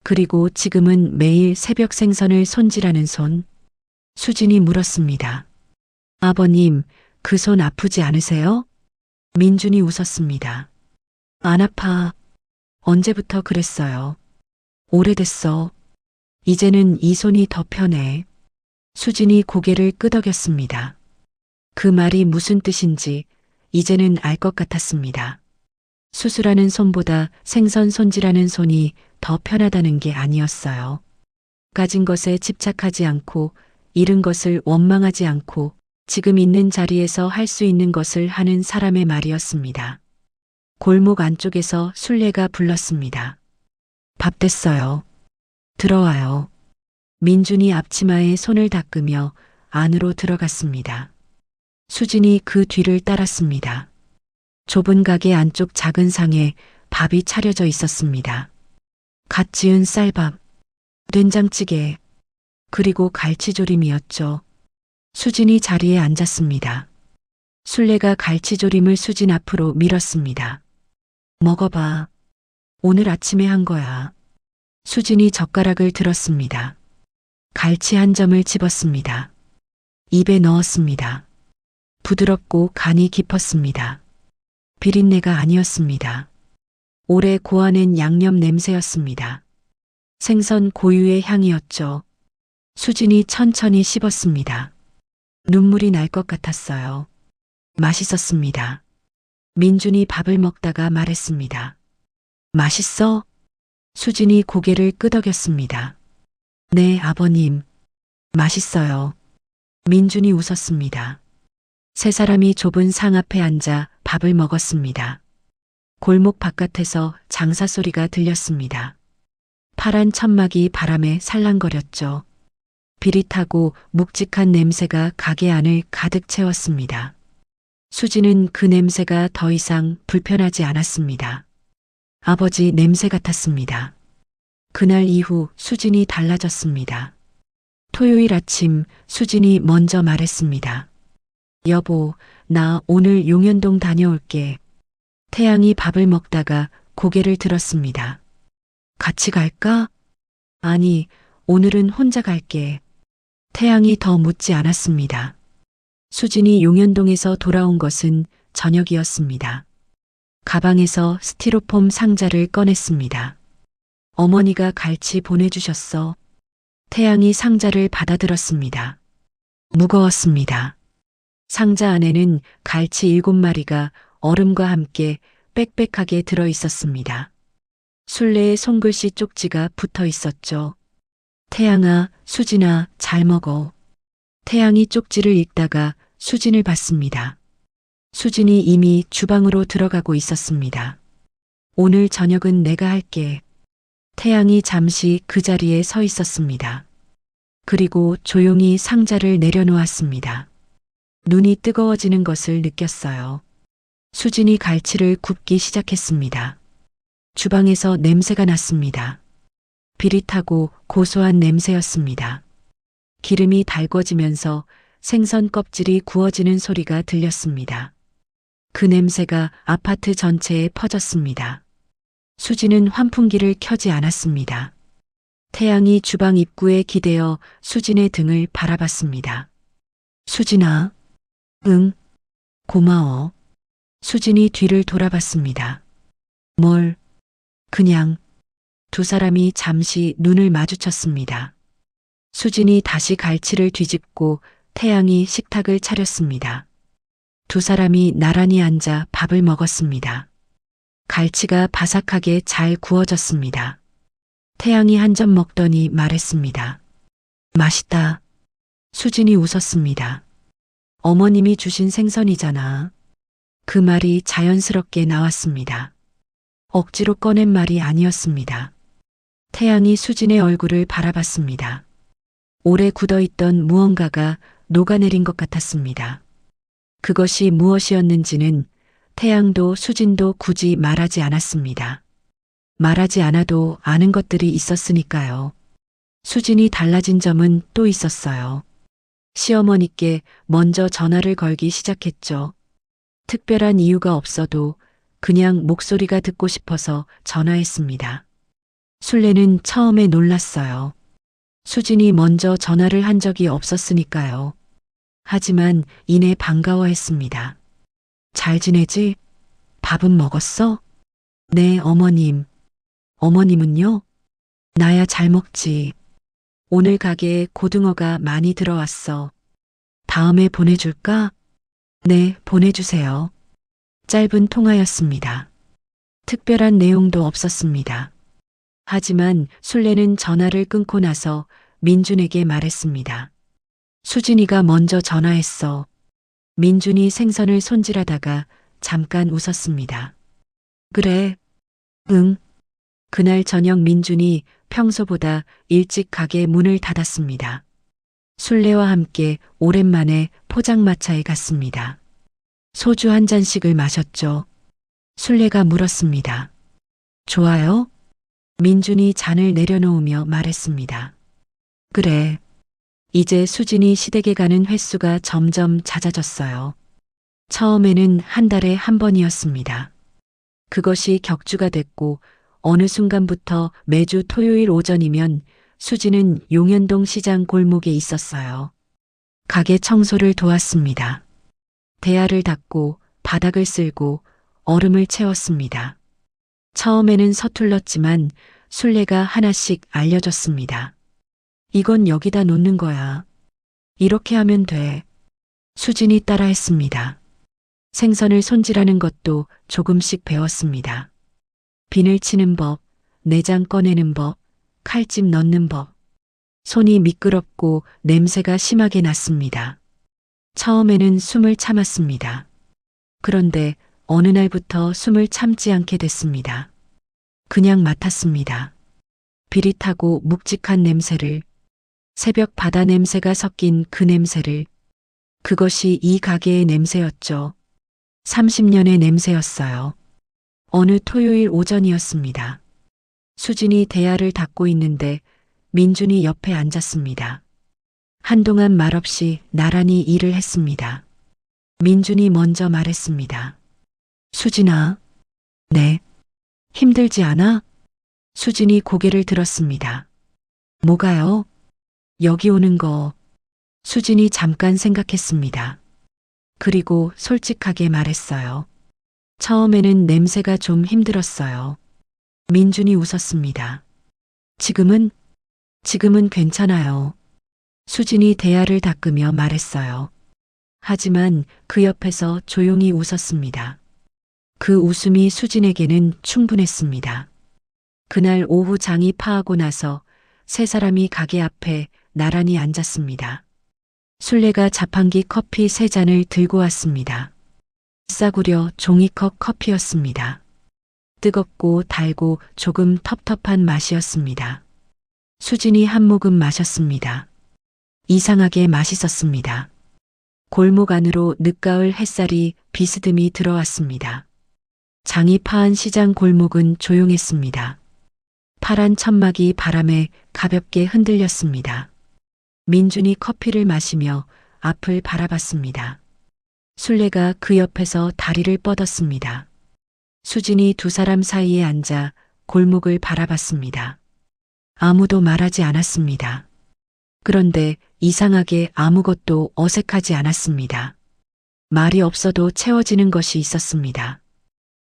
그리고 지금은 매일 새벽 생선을 손질하는 손. 수진이 물었습니다. 아버님, 그 손 아프지 않으세요? 민준이 웃었습니다. 안 아파. 언제부터 그랬어요. 오래됐어. 이제는 이 손이 더 편해. 수진이 고개를 끄덕였습니다. 그 말이 무슨 뜻인지 이제는 알 것 같았습니다. 수술하는 손보다 생선 손질하는 손이 더 편하다는 게 아니었어요. 가진 것에 집착하지 않고 잃은 것을 원망하지 않고 지금 있는 자리에서 할 수 있는 것을 하는 사람의 말이었습니다. 골목 안쪽에서 순례가 불렀습니다. 밥 됐어요. 들어와요. 민준이 앞치마에 손을 닦으며 안으로 들어갔습니다. 수진이 그 뒤를 따랐습니다. 좁은 가게 안쪽 작은 상에 밥이 차려져 있었습니다. 갓 지은 쌀밥, 된장찌개, 그리고 갈치조림이었죠. 수진이 자리에 앉았습니다. 순례가 갈치조림을 수진 앞으로 밀었습니다. 먹어봐. 오늘 아침에 한 거야. 수진이 젓가락을 들었습니다. 갈치 한 점을 집었습니다. 입에 넣었습니다. 부드럽고 간이 깊었습니다. 비린내가 아니었습니다. 오래 고아낸 양념 냄새였습니다. 생선 고유의 향이었죠. 수진이 천천히 씹었습니다. 눈물이 날 것 같았어요. 맛있었습니다. 민준이 밥을 먹다가 말했습니다. 맛있어? 수진이 고개를 끄덕였습니다. 네, 아버님. 맛있어요. 민준이 웃었습니다. 세 사람이 좁은 상 앞에 앉아 밥을 먹었습니다. 골목 바깥에서 장사 소리가 들렸습니다. 파란 천막이 바람에 살랑거렸죠. 비릿하고 묵직한 냄새가 가게 안을 가득 채웠습니다. 수지는 그 냄새가 더 이상 불편하지 않았습니다. 아버지 냄새 같았습니다. 그날 이후 수진이 달라졌습니다. 토요일 아침 수진이 먼저 말했습니다. 여보, 나 오늘 용현동 다녀올게. 태양이 밥을 먹다가 고개를 들었습니다. 같이 갈까? 아니, 오늘은 혼자 갈게. 태양이 더 묻지 않았습니다. 수진이 용현동에서 돌아온 것은 저녁이었습니다. 가방에서 스티로폼 상자를 꺼냈습니다. 어머니가 갈치 보내주셨어. 태양이 상자를 받아들었습니다. 무거웠습니다. 상자 안에는 갈치 7마리가 얼음과 함께 빽빽하게 들어 있었습니다. 술래의 손글씨 쪽지가 붙어 있었죠. 태양아, 수진아, 잘 먹어. 태양이 쪽지를 읽다가 수진을 봤습니다. 수진이 이미 주방으로 들어가고 있었습니다. 오늘 저녁은 내가 할게. 태양이 잠시 그 자리에 서 있었습니다. 그리고 조용히 상자를 내려놓았습니다. 눈이 뜨거워지는 것을 느꼈어요. 수진이 갈치를 굽기 시작했습니다. 주방에서 냄새가 났습니다. 비릿하고 고소한 냄새였습니다. 기름이 달궈지면서 생선 껍질이 구워지는 소리가 들렸습니다. 그 냄새가 아파트 전체에 퍼졌습니다. 수진은 환풍기를 켜지 않았습니다. 태양이 주방 입구에 기대어 수진의 등을 바라봤습니다. 수진아, 응, 고마워. 수진이 뒤를 돌아봤습니다. 뭘? 그냥. 두 사람이 잠시 눈을 마주쳤습니다. 수진이 다시 갈치를 뒤집고 태양이 식탁을 차렸습니다. 두 사람이 나란히 앉아 밥을 먹었습니다. 갈치가 바삭하게 잘 구워졌습니다. 태양이 한 점 먹더니 말했습니다. 맛있다. 수진이 웃었습니다. 어머님이 주신 생선이잖아. 그 말이 자연스럽게 나왔습니다. 억지로 꺼낸 말이 아니었습니다. 태양이 수진의 얼굴을 바라봤습니다. 오래 굳어있던 무언가가 녹아내린 것 같았습니다. 그것이 무엇이었는지는 태양도 수진도 굳이 말하지 않았습니다. 말하지 않아도 아는 것들이 있었으니까요. 수진이 달라진 점은 또 있었어요. 시어머니께 먼저 전화를 걸기 시작했죠. 특별한 이유가 없어도 그냥 목소리가 듣고 싶어서 전화했습니다. 술래는 처음에 놀랐어요. 수진이 먼저 전화를 한 적이 없었으니까요. 하지만 이내 반가워했습니다. 잘 지내지? 밥은 먹었어? 네, 어머님. 어머님은요? 나야 잘 먹지. 오늘 가게에 고등어가 많이 들어왔어. 다음에 보내줄까? 네, 보내주세요. 짧은 통화였습니다. 특별한 내용도 없었습니다. 하지만 술래는 전화를 끊고 나서 민준에게 말했습니다. 수진이가 먼저 전화했어. 민준이 생선을 손질하다가 잠깐 웃었습니다. 그래. 응. 그날 저녁 민준이 평소보다 일찍 가게 문을 닫았습니다. 술래와 함께 오랜만에 포장마차에 갔습니다. 소주 한 잔씩을 마셨죠. 술래가 물었습니다. 좋아요? 민준이 잔을 내려놓으며 말했습니다. 그래. 이제 수진이 시댁에 가는 횟수가 점점 잦아졌어요. 처음에는 한 달에 한 번이었습니다. 그것이 격주가 됐고 어느 순간부터 매주 토요일 오전이면 수진은 용현동 시장 골목에 있었어요. 가게 청소를 도왔습니다. 대야를 닦고 바닥을 쓸고 얼음을 채웠습니다. 처음에는 서툴렀지만 술래가 하나씩 알려줬습니다. 이건 여기다 놓는 거야. 이렇게 하면 돼. 수진이 따라했습니다. 생선을 손질하는 것도 조금씩 배웠습니다. 비늘 치는 법, 내장 꺼내는 법, 칼집 넣는 법. 손이 미끄럽고 냄새가 심하게 났습니다. 처음에는 숨을 참았습니다. 그런데 어느 날부터 숨을 참지 않게 됐습니다. 그냥 맡았습니다. 비릿하고 묵직한 냄새를, 새벽 바다 냄새가 섞인 그 냄새를. 그것이 이 가게의 냄새였죠. 30년의 냄새였어요. 어느 토요일 오전이었습니다. 수진이 대야를 닦고 있는데 민준이 옆에 앉았습니다. 한동안 말없이 나란히 일을 했습니다. 민준이 먼저 말했습니다. 수진아. 네. 힘들지 않아? 수진이 고개를 들었습니다. 뭐가요? 여기 오는 거. 수진이 잠깐 생각했습니다. 그리고 솔직하게 말했어요. 처음에는 냄새가 좀 힘들었어요. 민준이 웃었습니다. 지금은 괜찮아요. 수진이 대야를 닦으며 말했어요. 하지만 그 옆에서 조용히 웃었습니다. 그 웃음이 수진에게는 충분했습니다. 그날 오후 장이 파하고 나서 세 사람이 가게 앞에 나란히 앉았습니다. 술래가 자판기 커피 3잔을 들고 왔습니다. 싸구려 종이컵 커피였습니다. 뜨겁고 달고 조금 텁텁한 맛이었습니다. 수진이 한 모금 마셨습니다. 이상하게 맛있었습니다. 골목 안으로 늦가을 햇살이 비스듬히 들어왔습니다. 장이 파한 시장 골목은 조용했습니다. 파란 천막이 바람에 가볍게 흔들렸습니다. 민준이 커피를 마시며 앞을 바라봤습니다. 술래가 그 옆에서 다리를 뻗었습니다. 수진이 두 사람 사이에 앉아 골목을 바라봤습니다. 아무도 말하지 않았습니다. 그런데 이상하게 아무것도 어색하지 않았습니다. 말이 없어도 채워지는 것이 있었습니다.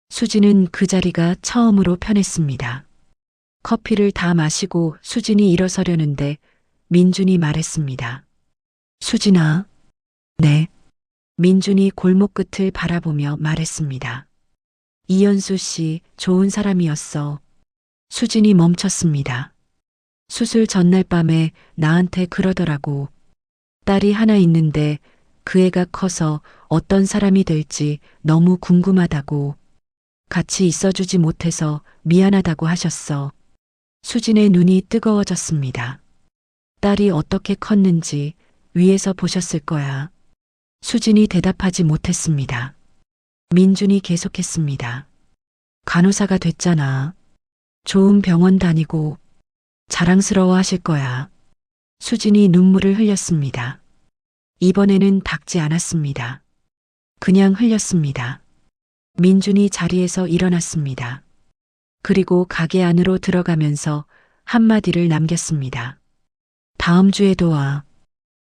수진은 그 자리가 처음으로 편했습니다. 커피를 다 마시고 수진이 일어서려는데 민준이 말했습니다. 수진아. 네. 민준이 골목 끝을 바라보며 말했습니다. 이연수 씨 좋은 사람이었어. 수진이 멈췄습니다. 수술 전날 밤에 나한테 그러더라고. 딸이 하나 있는데 그 애가 커서 어떤 사람이 될지 너무 궁금하다고. 같이 있어주지 못해서 미안하다고 하셨어. 수진의 눈이 뜨거워졌습니다. 딸이 어떻게 컸는지 위에서 보셨을 거야. 수진이 대답하지 못했습니다. 민준이 계속했습니다. 간호사가 됐잖아. 좋은 병원 다니고 자랑스러워 하실 거야. 수진이 눈물을 흘렸습니다. 이번에는 닦지 않았습니다. 그냥 흘렸습니다. 민준이 자리에서 일어났습니다. 그리고 가게 안으로 들어가면서 한마디를 남겼습니다. 다음 주에도 와.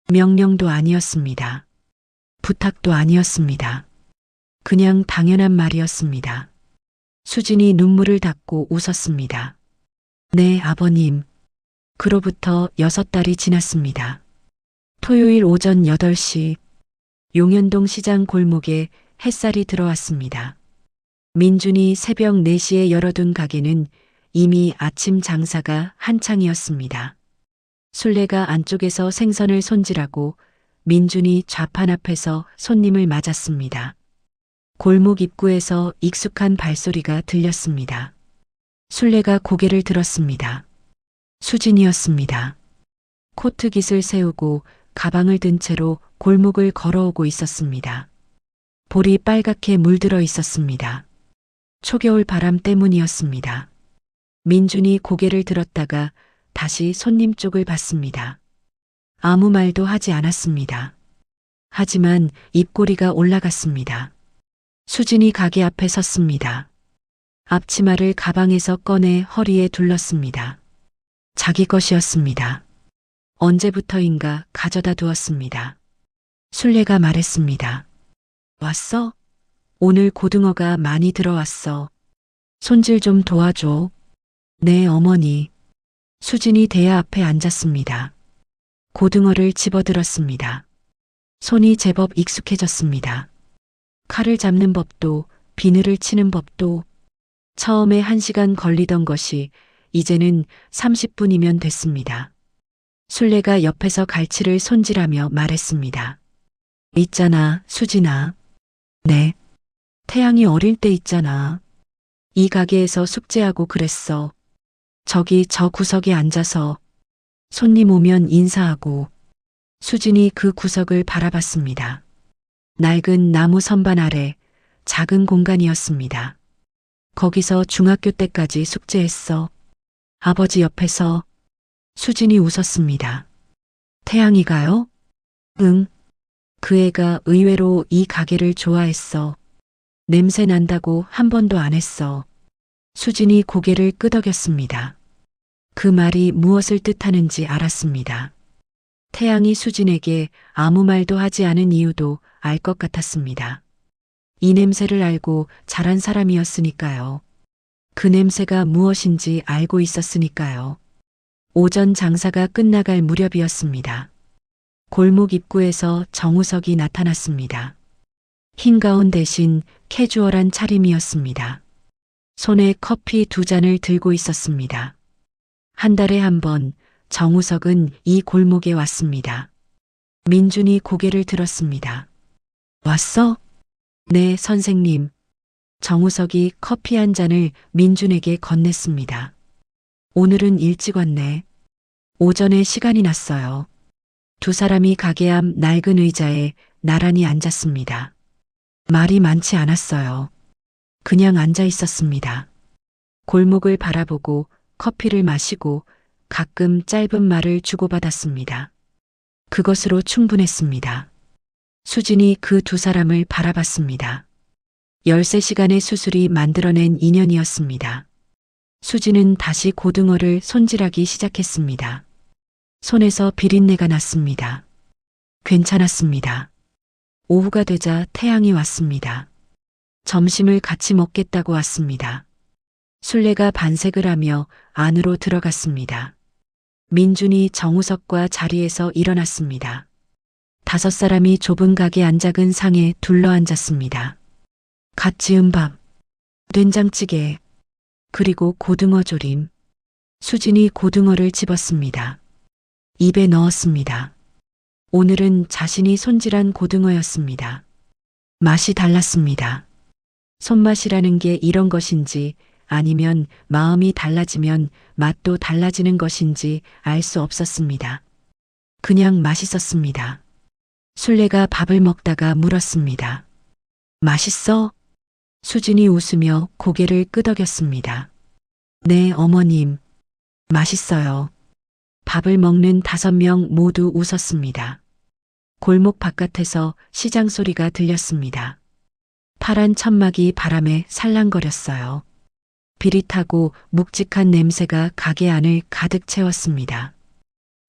명령도 아니었습니다. 부탁도 아니었습니다. 그냥 당연한 말이었습니다. 수진이 눈물을 닦고 웃었습니다. 네, 아버님. 그로부터 6달이 지났습니다. 토요일 오전 8시 용현동 시장 골목에 햇살이 들어왔습니다. 민준이 새벽 4시에 열어둔 가게는 이미 아침 장사가 한창이었습니다. 술래가 안쪽에서 생선을 손질하고 민준이 좌판 앞에서 손님을 맞았습니다. 골목 입구에서 익숙한 발소리가 들렸습니다. 술래가 고개를 들었습니다. 수진이었습니다. 코트깃을 세우고 가방을 든 채로 골목을 걸어오고 있었습니다. 볼이 빨갛게 물들어 있었습니다. 초겨울 바람 때문이었습니다. 민준이 고개를 들었다가 다시 손님 쪽을 봤습니다. 아무 말도 하지 않았습니다. 하지만 입꼬리가 올라갔습니다. 수진이 가게 앞에 섰습니다. 앞치마를 가방에서 꺼내 허리에 둘렀습니다. 자기 것이었습니다. 언제부터인가 가져다 두었습니다. 술래가 말했습니다. 왔어? 오늘 고등어가 많이 들어왔어. 손질 좀 도와줘. 네, 어머니. 수진이 대야 앞에 앉았습니다. 고등어를 집어들었습니다. 손이 제법 익숙해졌습니다. 칼을 잡는 법도 비늘을 치는 법도 처음에 1시간 걸리던 것이 이제는 30분이면 됐습니다. 술래가 옆에서 갈치를 손질하며 말했습니다. 있잖아, 수진아. 네. 태양이 어릴 때 있잖아. 이 가게에서 숙제하고 그랬어. 저기 저 구석에 앉아서 손님 오면 인사하고. 수진이 그 구석을 바라봤습니다. 낡은 나무 선반 아래 작은 공간이었습니다. 거기서 중학교 때까지 숙제했어. 아버지 옆에서. 수진이 웃었습니다. 태양이가요? 응. 그 애가 의외로 이 가게를 좋아했어. 냄새 난다고 한 번도 안 했어. 수진이 고개를 끄덕였습니다. 그 말이 무엇을 뜻하는지 알았습니다. 태양이 수진에게 아무 말도 하지 않은 이유도 알 것 같았습니다. 이 냄새를 알고 자란 사람이었으니까요. 그 냄새가 무엇인지 알고 있었으니까요. 오전 장사가 끝나갈 무렵이었습니다. 골목 입구에서 정우석이 나타났습니다. 흰 가운 대신 캐주얼한 차림이었습니다. 손에 커피 2잔을 들고 있었습니다. 한 달에 한 번 정우석은 이 골목에 왔습니다. 민준이 고개를 들었습니다. 왔어? 네, 선생님. 정우석이 커피 한 잔을 민준에게 건넸습니다. 오늘은 일찍 왔네. 오전에 시간이 났어요. 2 사람이 가게 앞 낡은 의자에 나란히 앉았습니다. 말이 많지 않았어요. 그냥 앉아 있었습니다. 골목을 바라보고 커피를 마시고 가끔 짧은 말을 주고받았습니다. 그것으로 충분했습니다. 수진이 그 2 사람을 바라봤습니다. 13시간의 수술이 만들어낸 인연이었습니다. 수진은 다시 고등어를 손질하기 시작했습니다. 손에서 비린내가 났습니다. 괜찮았습니다. 오후가 되자 태양이 왔습니다. 점심을 같이 먹겠다고 왔습니다. 술래가 반색을 하며 안으로 들어갔습니다. 민준이 정우석과 자리에서 일어났습니다. 5 사람이 좁은 가게 안작은 상에 둘러앉았습니다. 갓 지은 밥, 된장찌개, 그리고 고등어 조림. 수진이 고등어를 집었습니다. 입에 넣었습니다. 오늘은 자신이 손질한 고등어였습니다. 맛이 달랐습니다. 손맛이라는 게 이런 것인지 아니면 마음이 달라지면 맛도 달라지는 것인지 알 수 없었습니다. 그냥 맛있었습니다. 순례가 밥을 먹다가 물었습니다. 맛있어? 수진이 웃으며 고개를 끄덕였습니다. 네, 어머님. 맛있어요. 밥을 먹는 5명 모두 웃었습니다. 골목 바깥에서 시장 소리가 들렸습니다. 파란 천막이 바람에 살랑거렸어요. 비릿하고 묵직한 냄새가 가게 안을 가득 채웠습니다.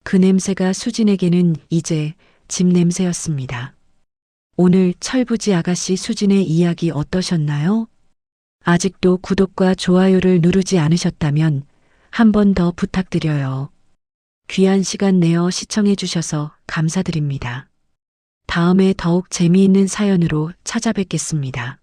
그 냄새가 수진에게는 이제 집 냄새였습니다. 오늘 철부지 아가씨 수진의 이야기 어떠셨나요? 아직도 구독과 좋아요를 누르지 않으셨다면 한 번 더 부탁드려요. 귀한 시간 내어 시청해 주셔서 감사드립니다. 다음에 더욱 재미있는 사연으로 찾아뵙겠습니다.